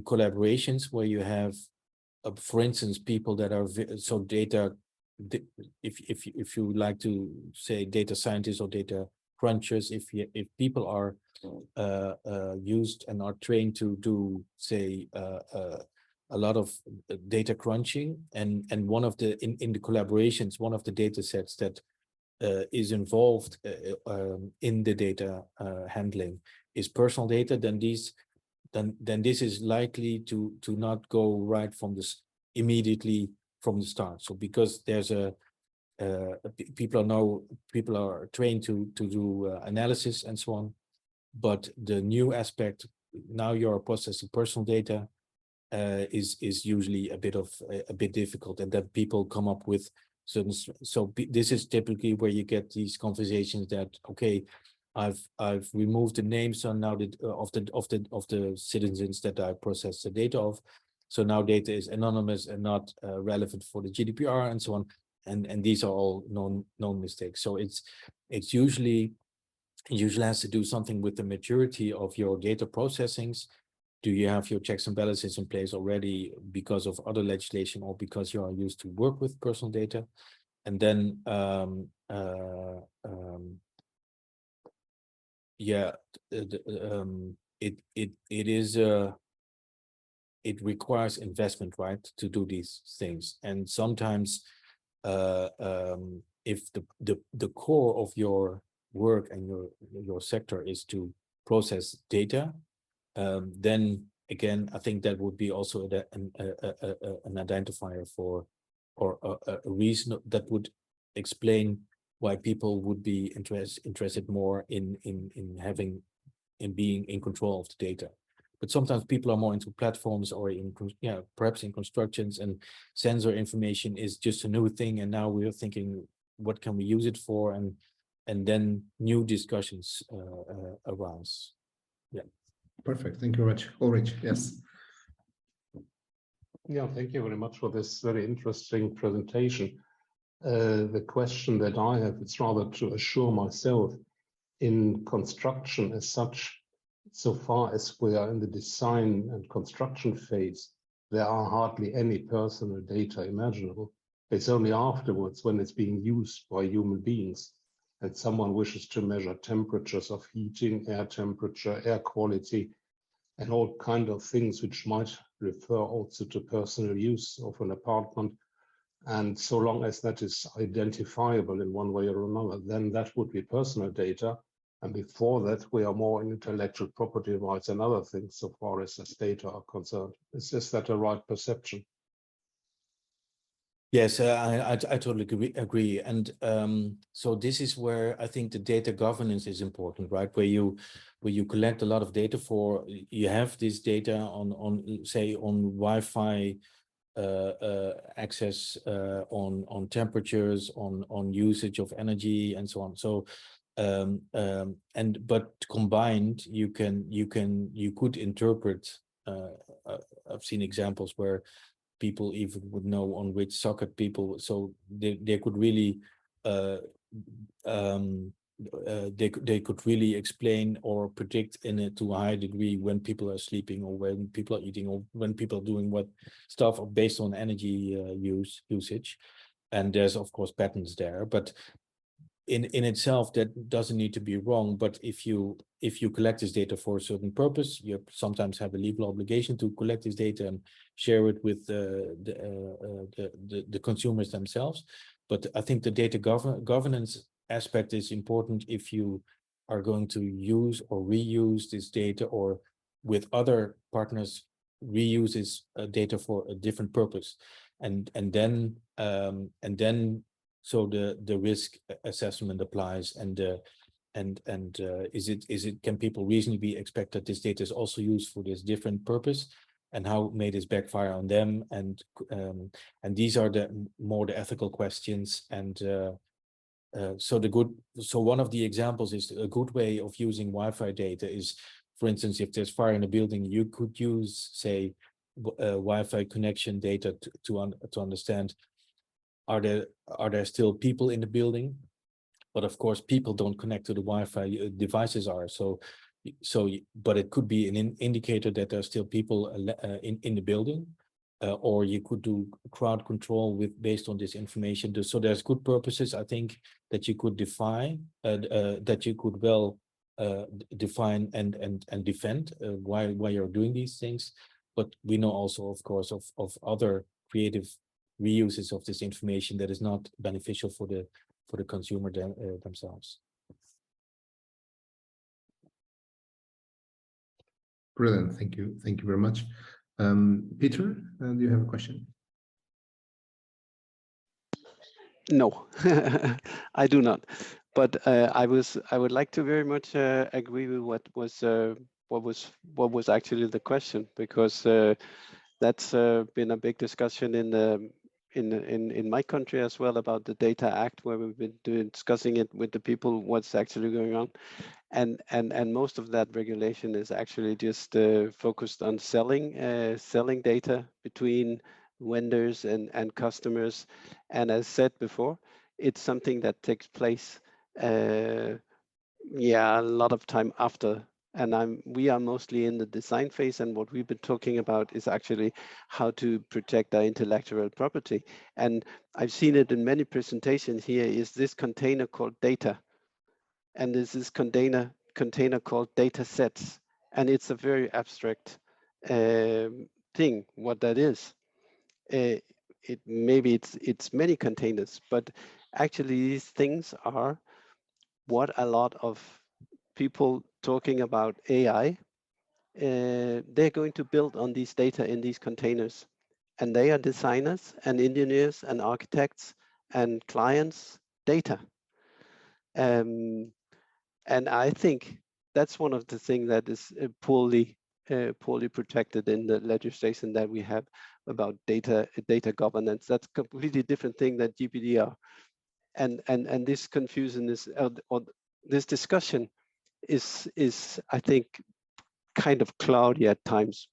collaborations where you have for instance people that are so data, if you like to say data scientists or data crunchers, if people are used and are trained to do, say, a lot of data crunching, and one of the in the collaborations, one of the data sets that is involved in the data handling is personal data, then this is likely to not go right from this immediately from the start. So because there's people are trained to do analysis and so on, but the new aspect, now you're processing personal data, is usually a bit difficult, and that people come up with certain. So this is typically where you get these conversations that, okay, I've removed the names so now of the citizens that I process the data of. So now data is anonymous and not relevant for the GDPR and so on. And these are all known mistakes. So it usually has to do something with the maturity of your data processings. Do you have your checks and balances in place already because of other legislation or because you are used to work with personal data? And then yeah, it requires investment, right, to do these things. And sometimes if the core of your work and your sector is to process data, then again, I think that would be also an identifier for, or a reason that would explain why people would be interested more in being in control of the data. But sometimes people are more into platforms or perhaps in constructions, and sensor information is just a new thing. And now we're thinking, what can we use it for? And then new discussions arise. Yeah.
Perfect. Thank you very much. Ulrich, yes.
Yeah, thank you very much for this very interesting presentation. The question that I have, it's rather to assure myself in construction as such, so far as we are in the design and construction phase, there are hardly any personal data imaginable. It's only afterwards, when it's being used by human beings, that someone wishes to measure temperatures of heating, air temperature, air quality, and all kind of things which might refer also to personal use of an apartment. And so long as that is identifiable in one way or another, then that would be personal data. And before that, we are more in intellectual property rights and other things so far as data are concerned. Is that a right perception?
Yes, I totally agree. And so this is where I think the data governance is important, right? Where you collect a lot of data for, you have this data on say on Wi-Fi access, on temperatures, on usage of energy, and so on. So but combined, you could interpret. I've seen examples where people even would know on which socket people, so they could really they could really explain or predict to a high degree when people are sleeping, or when people are eating, or when people are doing what stuff based on energy usage. And there's of course patterns there, but in itself that doesn't need to be wrong. But if you collect this data for a certain purpose, you sometimes have a legal obligation to collect this data and share it with the consumers themselves. But I think the data governance aspect is important if you are going to use or reuse this data, or with other partners reuse this data for a different purpose. And then so the risk assessment applies, and is it can people reasonably expect that this data is also used for this different purpose, and how may this backfire on them? And these are the ethical questions. And so one of the examples is a good way of using Wi-Fi data is, for instance, if there's fire in a building, you could use, say, Wi-Fi connection data to understand, are there still people in the building? But of course, people don't connect to the Wi-Fi, devices are. But it could be an indicator that there's still people in the building, or you could do crowd control based on this information. So there's good purposes, I think, that you could define, that you could well define and defend why you're doing these things. But we know also, of course, of other creative reuses of this information that is not beneficial for the consumer themselves.
Brilliant. Thank you. Thank you very much. Peter, do you have a question?
No, I do not. But I would like to very much agree with what was actually the question, because that's been a big discussion in my country as well, about the Data Act, where we've been discussing it with the people, what's actually going on. And most of that regulation is actually just focused on selling data between vendors and customers. And as said before, it's something that takes place a lot of time after. And we are mostly in the design phase, and what we've been talking about is actually how to protect our intellectual property. And I've seen it in many presentations here, is this container called data, and there's this container called data sets, and it's a very abstract thing what that is. Maybe it's many containers, but actually these things are what a lot of people talking about AI, they're going to build on these data in these containers, and they are designers and engineers and architects and clients data. And I think that's one of the things that is poorly protected in the legislation that we have about data governance. That's a completely different thing than GDPR. And this confusion is, or this discussion is I think kind of cloudy at times.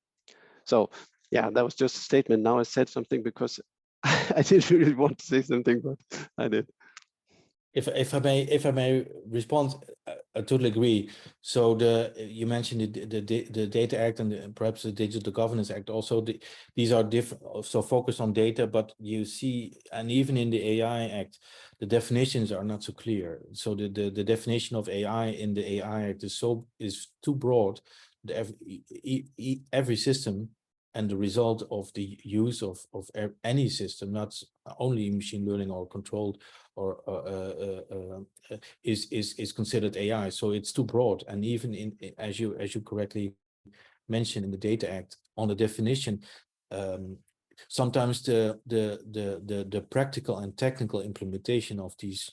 So yeah, that was just a statement. Now I said something because I didn't really want to say something, but I did.
If I may respond, I totally agree. So you mentioned the Data Act and perhaps the Digital Governance Act. Also, these are different, so focused on data. But you see, and even in the AI Act, the definitions are not so clear. So the definition of AI in the AI Act is too broad. Every system and the result of the use of any system, not only machine learning or controlled, or is considered AI. So it's too broad. And even as you correctly mentioned, in the Data Act, on the definition, sometimes the practical and technical implementation of these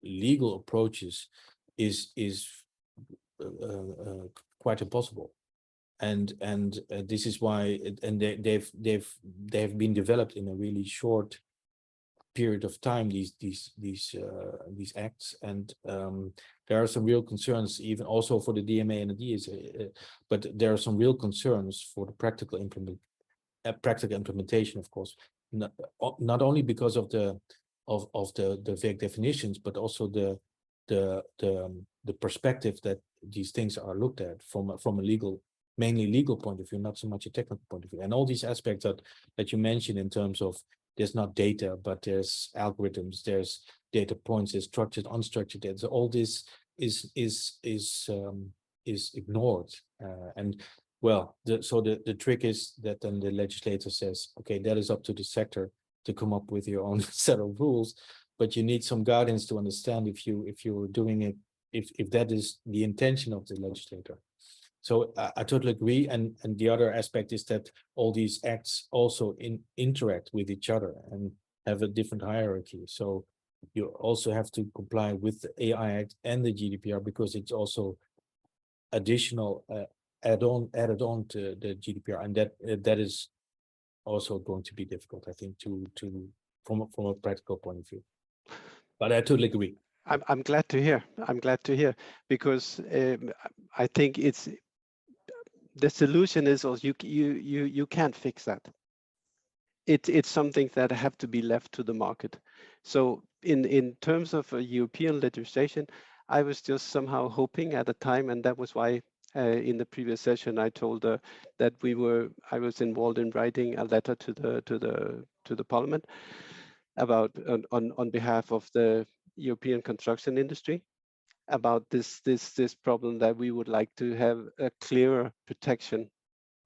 legal approaches is quite impossible, and this is why they've been developed in a really short period of time, these acts, and there are some real concerns even also for the DMA and the DSA, but there are some real concerns for the practical implementation, of course, not only because of the vague definitions, but also the perspective that these things are looked at from a mainly legal point of view, not so much a technical point of view, and all these aspects that you mentioned in terms of there's not data, but there's algorithms, there's data points, there's structured, unstructured data. So all this is ignored, and well, the trick is that then the legislator says, okay, that is up to the sector to come up with your own set of rules, but you need some guidance to understand if you're doing it, if that is the intention of the legislator. So I totally agree, and the other aspect is that all these acts also interact with each other and have a different hierarchy. So you also have to comply with the AI Act and the GDPR because it's also additional added on to the GDPR, and that is also going to be difficult, I think, to from a practical point of view. But I totally agree.
I'm glad to hear. I'm glad to hear, because I think it's the solution is also you can't fix that. It's something that have to be left to the market. So in terms of European legislation, I was just somehow hoping at the time, and that was why in the previous session I told that I was involved in writing a letter to the Parliament about on behalf of the European construction industry about this problem, that we would like to have a clearer protection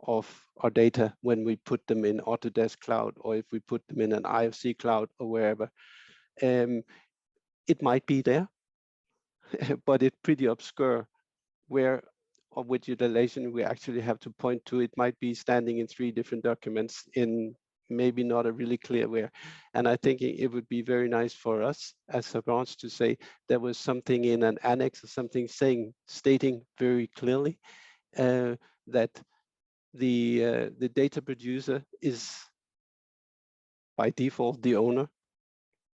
of our data when we put them in Autodesk Cloud, or if we put them in an IFC cloud or wherever. It might be there, but it's pretty obscure where or which utilization we actually have to point to. It might be standing in 3 different documents in maybe not a really clear way. And I think it would be very nice for us as a branch to say there was something in an annex or something stating very clearly that the data producer is by default the owner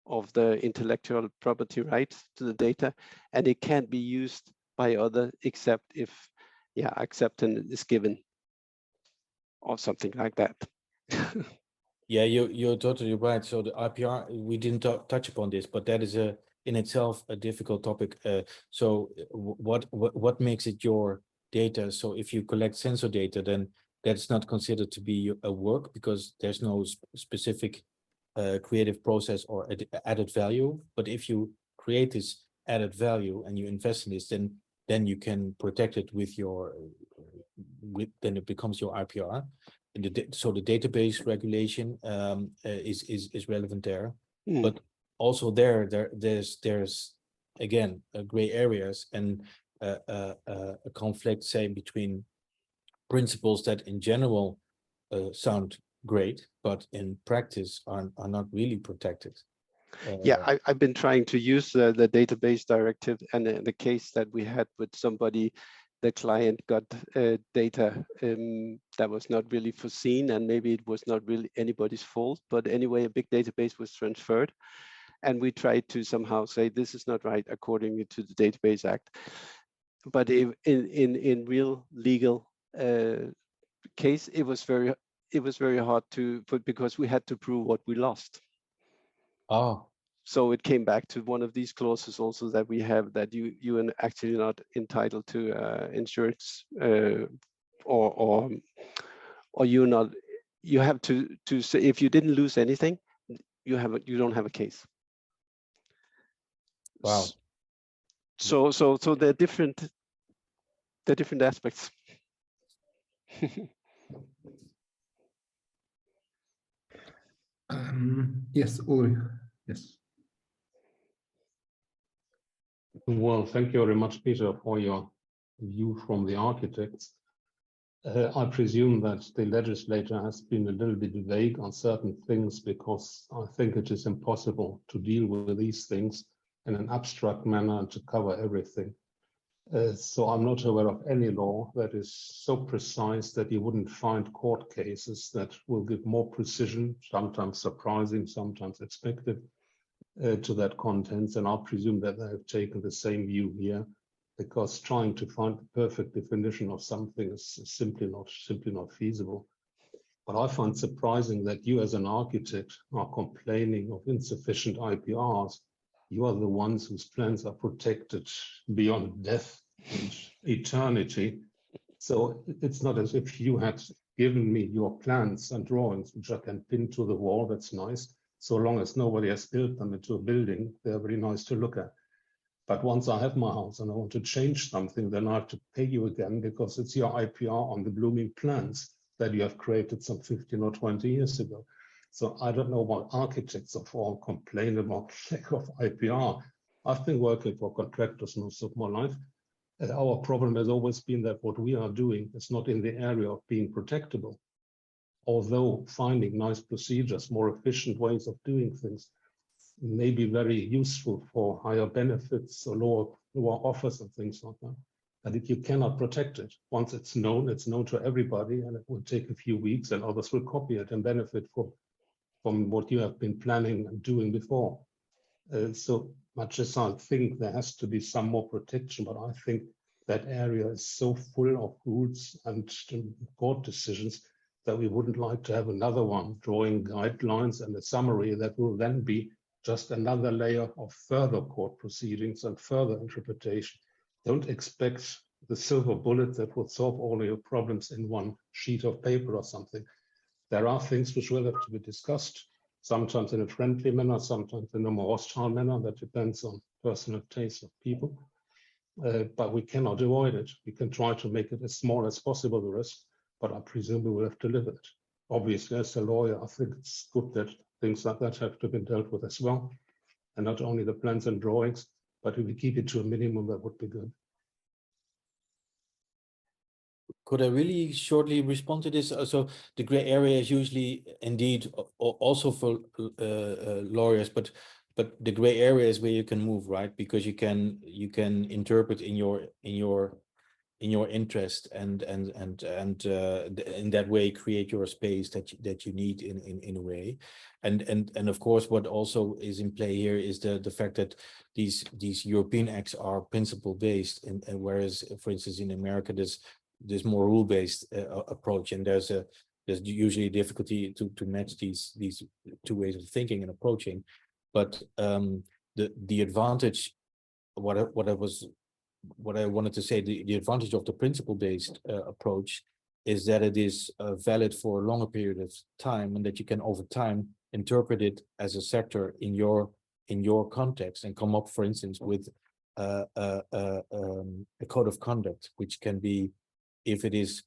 of the intellectual property rights to the data, and it can't be used by other except if acceptance is given or something like that.
Yeah, you're totally right. So the IPR, we didn't touch upon this, but that is in itself a difficult topic. So what makes it your data? So if you collect sensor data, then that's not considered to be a work because there's no specific creative process or added value. But if you create this added value and you invest in this, then you can protect it with then it becomes your IPR. So the database regulation is relevant there, but also there's again gray areas and a conflict, say, between principles that in general sound great, but in practice are not really protected.
Yeah, I've been trying to use the database directive, and the case that we had with somebody, the client got data that was not really foreseen, and maybe it was not really anybody's fault, but anyway, a big database was transferred, and we tried to somehow say this is not right according to the Database Act. But in real legal case, it was very hard to put because we had to prove what we lost.
Oh.
So it came back to one of these clauses also that we have, that you are actually not entitled to insurance or you have to say if you didn't lose anything, you don't have a case.
Wow.
So they're different aspects.
Yes, Ulrich. Yes.
Well, thank you very much, Peter, for your view from the architects. I presume that the legislator has been a little bit vague on certain things because I think it is impossible to deal with these things in an abstract manner and to cover everything. So I'm not aware of any law that is so precise that you wouldn't find court cases that will give more precision, sometimes surprising, sometimes expected, to that contents. And I presume that they have taken the same view here, because trying to find the perfect definition of something is simply not feasible. But I find surprising that you as an architect are complaining of insufficient IPRs. You are the ones whose plans are protected beyond death and eternity. So it's not as if you had given me your plans and drawings, which I can pin to the wall. That's nice. So long as nobody has built them into a building, they're very nice to look at. But once I have my house and I want to change something, then I have to pay you again because it's your IPR on the blooming plans that you have created some 15 or 20 years ago. So I don't know why architects of all complain about lack of IPR. I've been working for contractors most of my life. And our problem has always been that what we are doing is not in the area of being protectable. Although finding nice procedures, more efficient ways of doing things may be very useful for higher benefits or lower offers and things like that. And if you cannot protect it, once it's known to everybody, and it will take a few weeks and others will copy it and benefit from what you have been planning and doing before. So much as I think there has to be some more protection, but I think that area is so full of rules and court decisions that we wouldn't like to have another one drawing guidelines and a summary that will then be just another layer of further court proceedings and further interpretation. Don't expect the silver bullet that will solve all your problems in one sheet of paper or something. There are things which will have to be discussed, sometimes in a friendly manner, sometimes in a more hostile manner. That depends on personal taste of people. But we cannot avoid it. We can try to make it as small as possible, the risk, but I presume we will have to live with it. Obviously, as a lawyer, I think it's good that things like that have to be dealt with as well. And not only the plans and drawings, but if we keep it to a minimum, that would be good.
Could I really shortly respond to this? So the gray area is usually indeed also for lawyers, but the gray area is where you can move, right? Because you can interpret in your interest and in that way create your space that you need in a way. And of course, what also is in play here is the fact that these European acts are principle based, and whereas, for instance, in America there's more rule-based approach, and there's usually difficulty to match these two ways of thinking and approaching. But the advantage, what I wanted to say, the advantage of the principle-based approach is that it is valid for a longer period of time, and that you can over time interpret it as a sector in your context and come up, for instance, with a code of conduct, which can be, if it is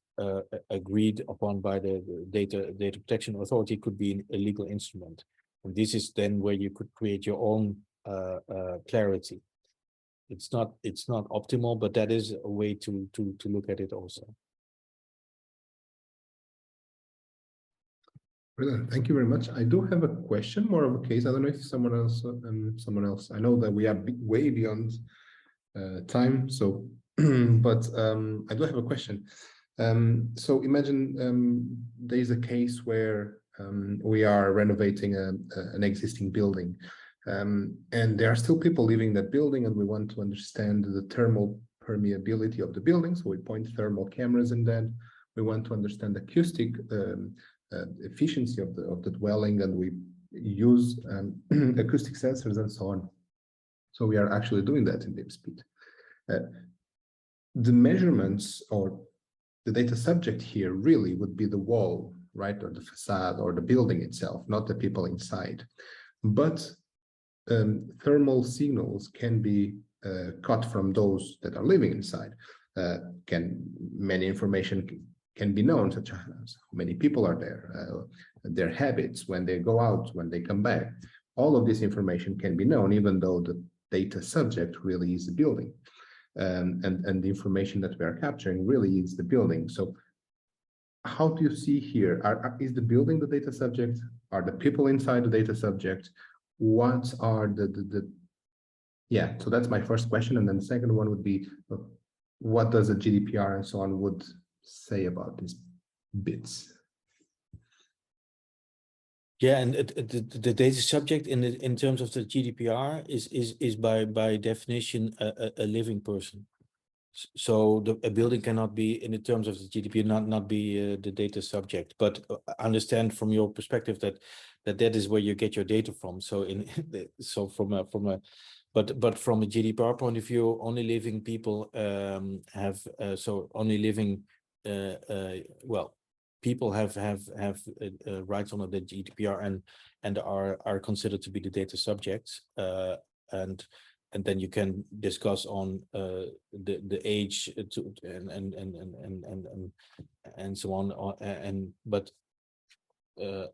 agreed upon by the data protection authority, could be a legal instrument. And this is then where you could create your own clarity. It's not optimal, but that is a way to look at it also.
Brilliant. Thank you very much. I do have a question, more of a case. I don't know if someone else. I know that we are way beyond time, so but I do have a question. So imagine there is a case where we are renovating an existing building, and there are still people living in that building, and we want to understand the thermal permeability of the building. So we point thermal cameras in that. We want to understand acoustic efficiency of the dwelling, and we use acoustic sensors and so on. So we are actually doing that in BIM-SPEED. The measurements or the data subject here really would be the wall, right, or the facade or the building itself, not the people inside. But thermal signals can be cut from those that are living inside. Many information can be known, such as how many people are there, their habits, when they go out, when they come back. All of this information can be known, even though the data subject really is the building. And the information that we are capturing really is the building. So how do you see here? Is the building the data subject? Are the people inside the data subject? What are the yeah, so that's my first question. And then the second one would be, what does the GDPR and so on would say about these bits?
Yeah, and the data subject in terms of the GDPR is by definition a living person. So a building cannot be, in the terms of the GDPR, not be the data subject. But understand from your perspective that is where you get your data from. So from a but from a GDPR point of view, only living people have so only living well, people have rights under the GDPR and are considered to be the data subjects, and then you can discuss on the age and so on, but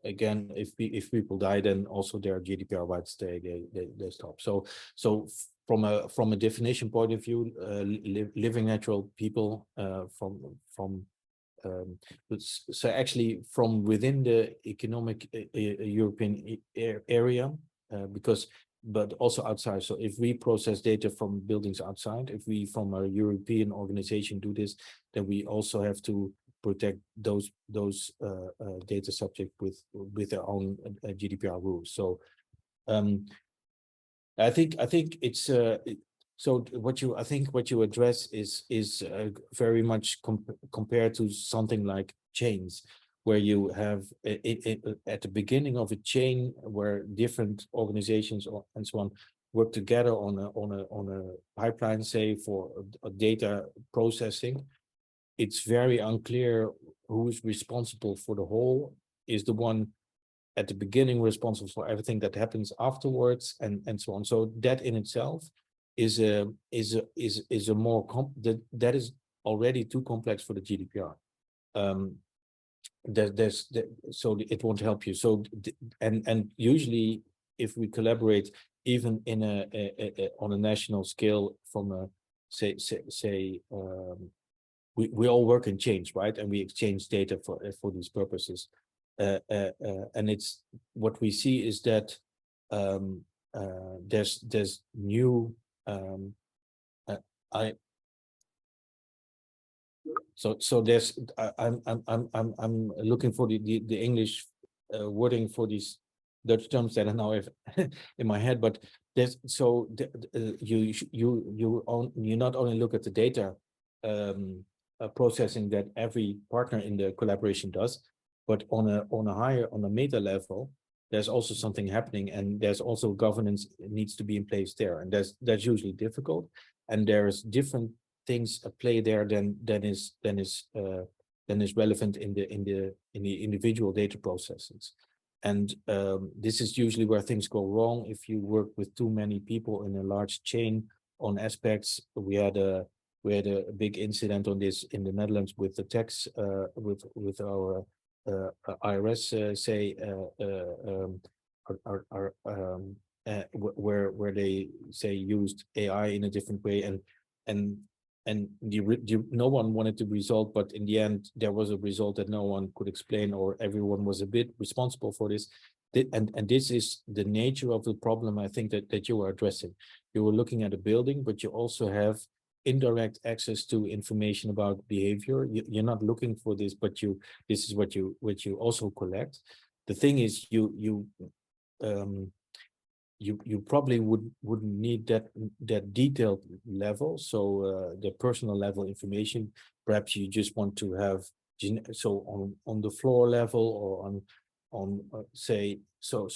again, if people die, then also their GDPR rights they stop. So from a definition point of view, living natural people from so actually from within the economic European area, because but also outside. So if we process data from buildings outside, if we from a European organization do this, then we also have to protect those data subject with their own GDPR rules. So I think it's so what you address is very much compared to something like chains, where you have at the beginning of a chain where different organizations and so on work together on a pipeline, say for a data processing. It's very unclear who is responsible for the whole. Is the one at the beginning responsible for everything that happens afterwards, and so on. So that in itself is a more that is already too complex for the GDPR. So it won't help you. So and usually if we collaborate even in on a national scale from a say we all work in chains, right? And we exchange data for these purposes. And it's what we see is that there's new so there's I'm looking for the English wording for these Dutch terms that I now have in my head, but there's so you not only look at the data processing that every partner in the collaboration does, but on a meta level, there's also something happening, and there's also governance needs to be in place there, and that's usually difficult, and there's different things at play there than is relevant in the individual data processes, and this is usually where things go wrong if you work with too many people in a large chain on aspects. We had a big incident on this in the Netherlands with the tax with our IRS where they say used AI in a different way, and no one wanted to resolve, but in the end there was a result that no one could explain, or everyone was a bit responsible for this. And this is the nature of the problem, I think, that you are addressing. You were looking at a building, but you also have indirect access to information about behavior. You're not looking for this, but this is what you also collect. The thing is, you probably wouldn't need that detailed level. So the personal level information, perhaps you just want to have so on the floor level, or on say so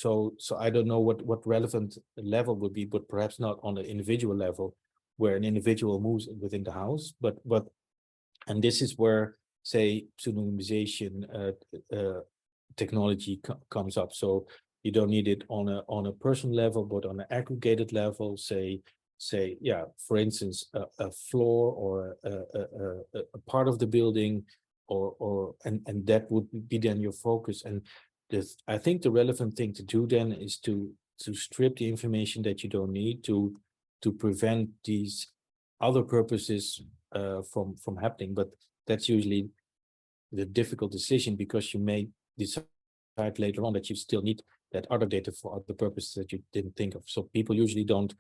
I don't know what relevant level would be, but perhaps not on the individual level where an individual moves within the house, but and this is where, say, pseudonymization technology comes up. So you don't need it on a personal level, but on an aggregated level, say yeah, for instance, a floor or a part of the building, and that would be then your focus. And I think the relevant thing to do then is to strip the information that you don't need to prevent these other purposes from happening. But that's usually
difficult decision because you may decide later on that you still need that other data for other purposes that you didn't think of. So people usually don't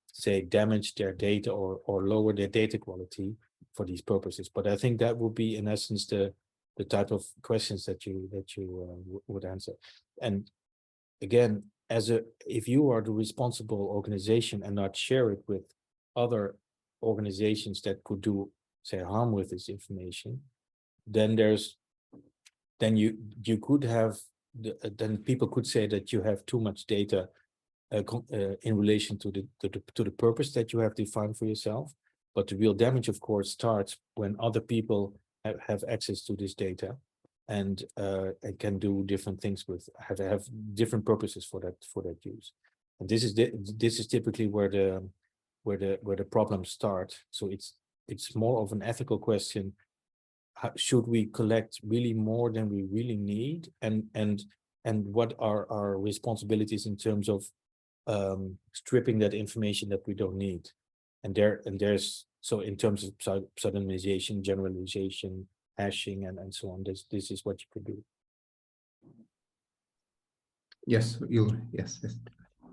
say damage their data or lower their data quality for these purposes. But I think that would be in essence the type of questions that you would answer. And again, if you are the responsible organization and not share it with other organizations that could do, say, harm with this information, then you could have then people could say that you have too much data in relation to the purpose that you have defined for yourself. But the real damage, of course, starts when other people have access to this data and can do different things with have different purposes for that use. And this is typically where the problems start. So it's more of an ethical question. Should we collect really more than we really need, and what are our responsibilities in terms of stripping that information that we don't need? And there's so in terms of pseudonymization, generalization, hashing, and so on. This is what you could do.
Yes, yes.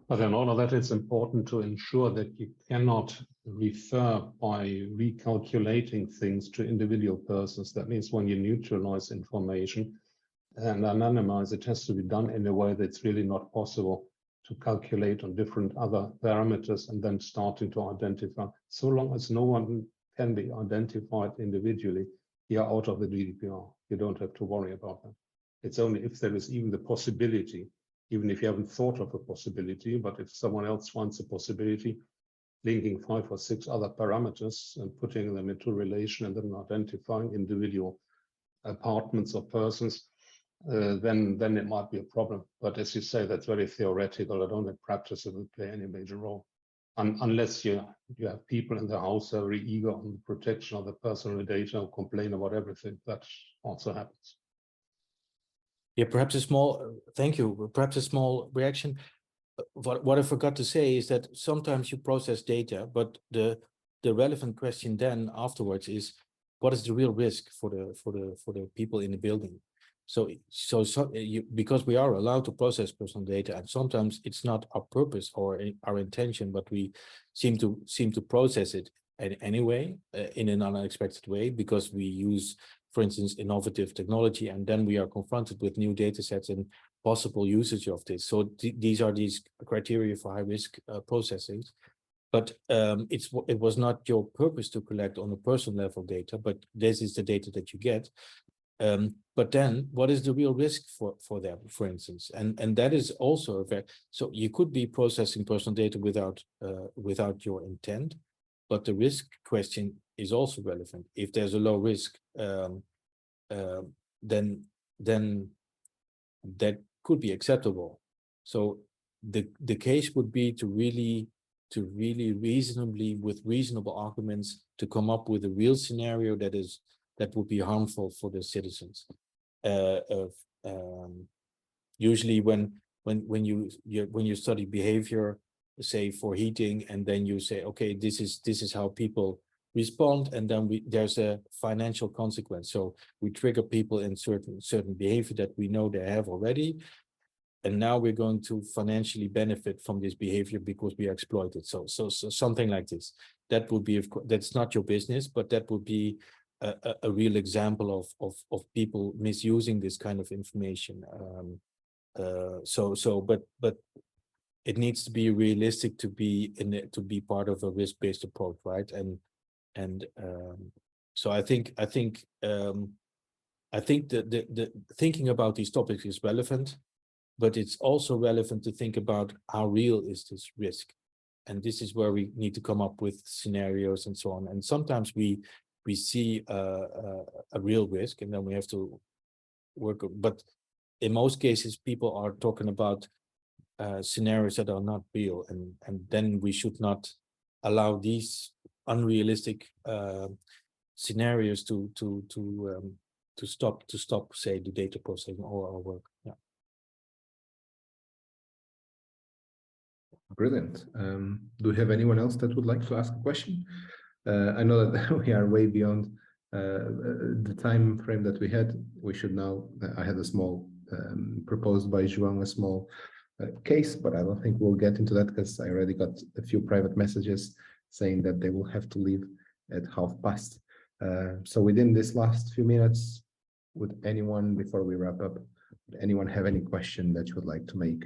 But in all of that, it's important to ensure that you cannot refer by recalculating things to individual persons. That means when you neutralize information and anonymize, it has to be done in a way that's really not possible to calculate on different other parameters and then starting to identify. So long as no one can be identified individually, you're out of the GDPR. You don't have to worry about that. It's only if there is even the possibility, even if you haven't thought of a possibility, but if someone else finds a possibility, linking 5 or 6 other parameters and putting them into relation and then identifying individual apartments or persons, then it might be a problem. But as you say, that's very theoretical. I don't think practice it will play any major role. Unless you have people in the house who are very eager on the protection of the personal data and complain about everything. That also happens.
Yeah, perhaps a small, thank you. Perhaps a small reaction. What I forgot to say is that sometimes you process data, but the relevant question then afterwards is, what is the real risk for the people in the building? So because we are allowed to process personal data, and sometimes it's not our purpose or our intention, but we seem to process it anyway in an unexpected way because we use, for instance, innovative technology, and then we are confronted with new data sets and possible usage of this. So these are these criteria for high risk processing. But it was not your purpose to collect on a personal level data, but this is the data that you get. But then what is the real risk for them, for instance? And that is also a very, so you could be processing personal data without your intent, but the risk question is also relevant. If there's a low risk, then that could be acceptable. So the case would be to really reasonably, with reasonable arguments, to come up with a real scenario that would be harmful for the citizens. Usually when you study behavior, say for heating, and then you say, okay, this is how people respond, and then there's a financial consequence. So we trigger people in certain behavior that we know they have already, and now we're going to financially benefit from this behavior because we are exploited. So something like this. That would be, of course, that's not your business, but that would be a real example of people misusing this kind of information. But it needs to be realistic to be part of a risk-based approach, right? And so I think the thinking about these topics is relevant, but it's also relevant to think about how real is this risk, and this is where we need to come up with scenarios and so on. And sometimes we see a real risk, and then we have to work. But in most cases, people are talking about scenarios that are not real, and then we should not allow these unrealistic scenarios to stop, say, the data processing or our work. Yeah.
Brilliant. Do we have anyone else that would like to ask a question? I know that we are way beyond the time frame that we had, we should now, I had a small proposed by João, a small case, but I don't think we'll get into that because I already got a few private messages saying that they will have to leave at past. So within this last few minutes, would anyone, before we wrap up, would anyone have any question that you would like to make?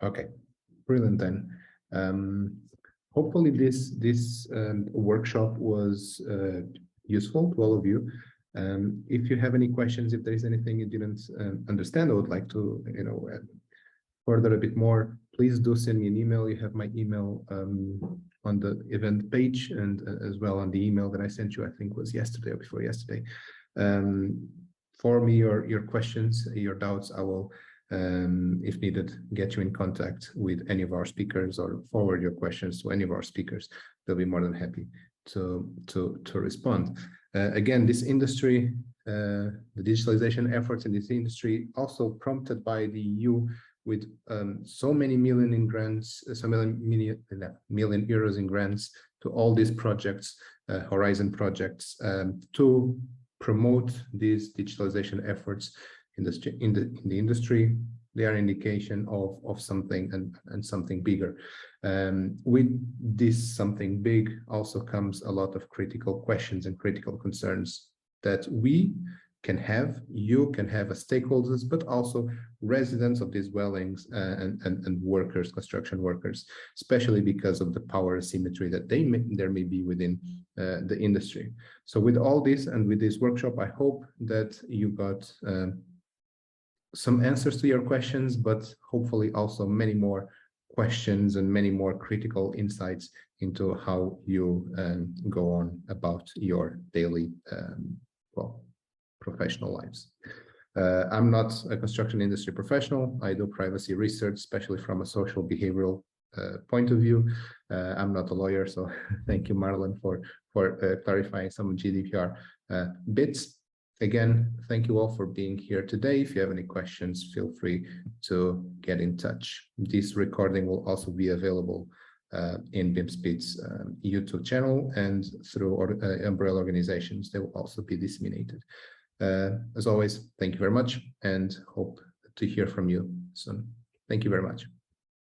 Okay, brilliant then. Hopefully this workshop was useful to all of you. If you have any questions, if there is anything you didn't understand or would like to, further a bit more, please do send me an email. You have my email on the event page, and as well on the email that I sent you, I think was yesterday or before yesterday. For me, your questions, your doubts, I will, if needed, get you in contact with any of our speakers or forward your questions to any of our speakers. They'll be more than happy to respond. Again, this industry, the digitalization efforts in this industry, also prompted by the EU with so many million in grants, so million euros in grants to all these projects, Horizon projects, to promote these digitalization efforts in the industry. They are an indication of something and something bigger. With this something big also comes a lot of critical questions and critical concerns that we can have, you can have as stakeholders, but also residents of these dwellings and workers, construction workers, especially because of the power asymmetry that there may be within the industry. So with all this and with this workshop, I hope that you got some answers to your questions, but hopefully also many more questions and many more critical insights into how you go on about your daily, professional lives. I'm not a construction industry professional. I do privacy research, especially from a social behavioral point of view. I'm not a lawyer, so thank you, Marlon, for clarifying some GDPR bits. Again, thank you all for being here today. If you have any questions, feel free to get in touch. This recording will also be available in BIM-SPEED's YouTube channel, and through umbrella organizations, they will also be disseminated. As always, thank you very much and hope to hear from you soon. Thank you very much.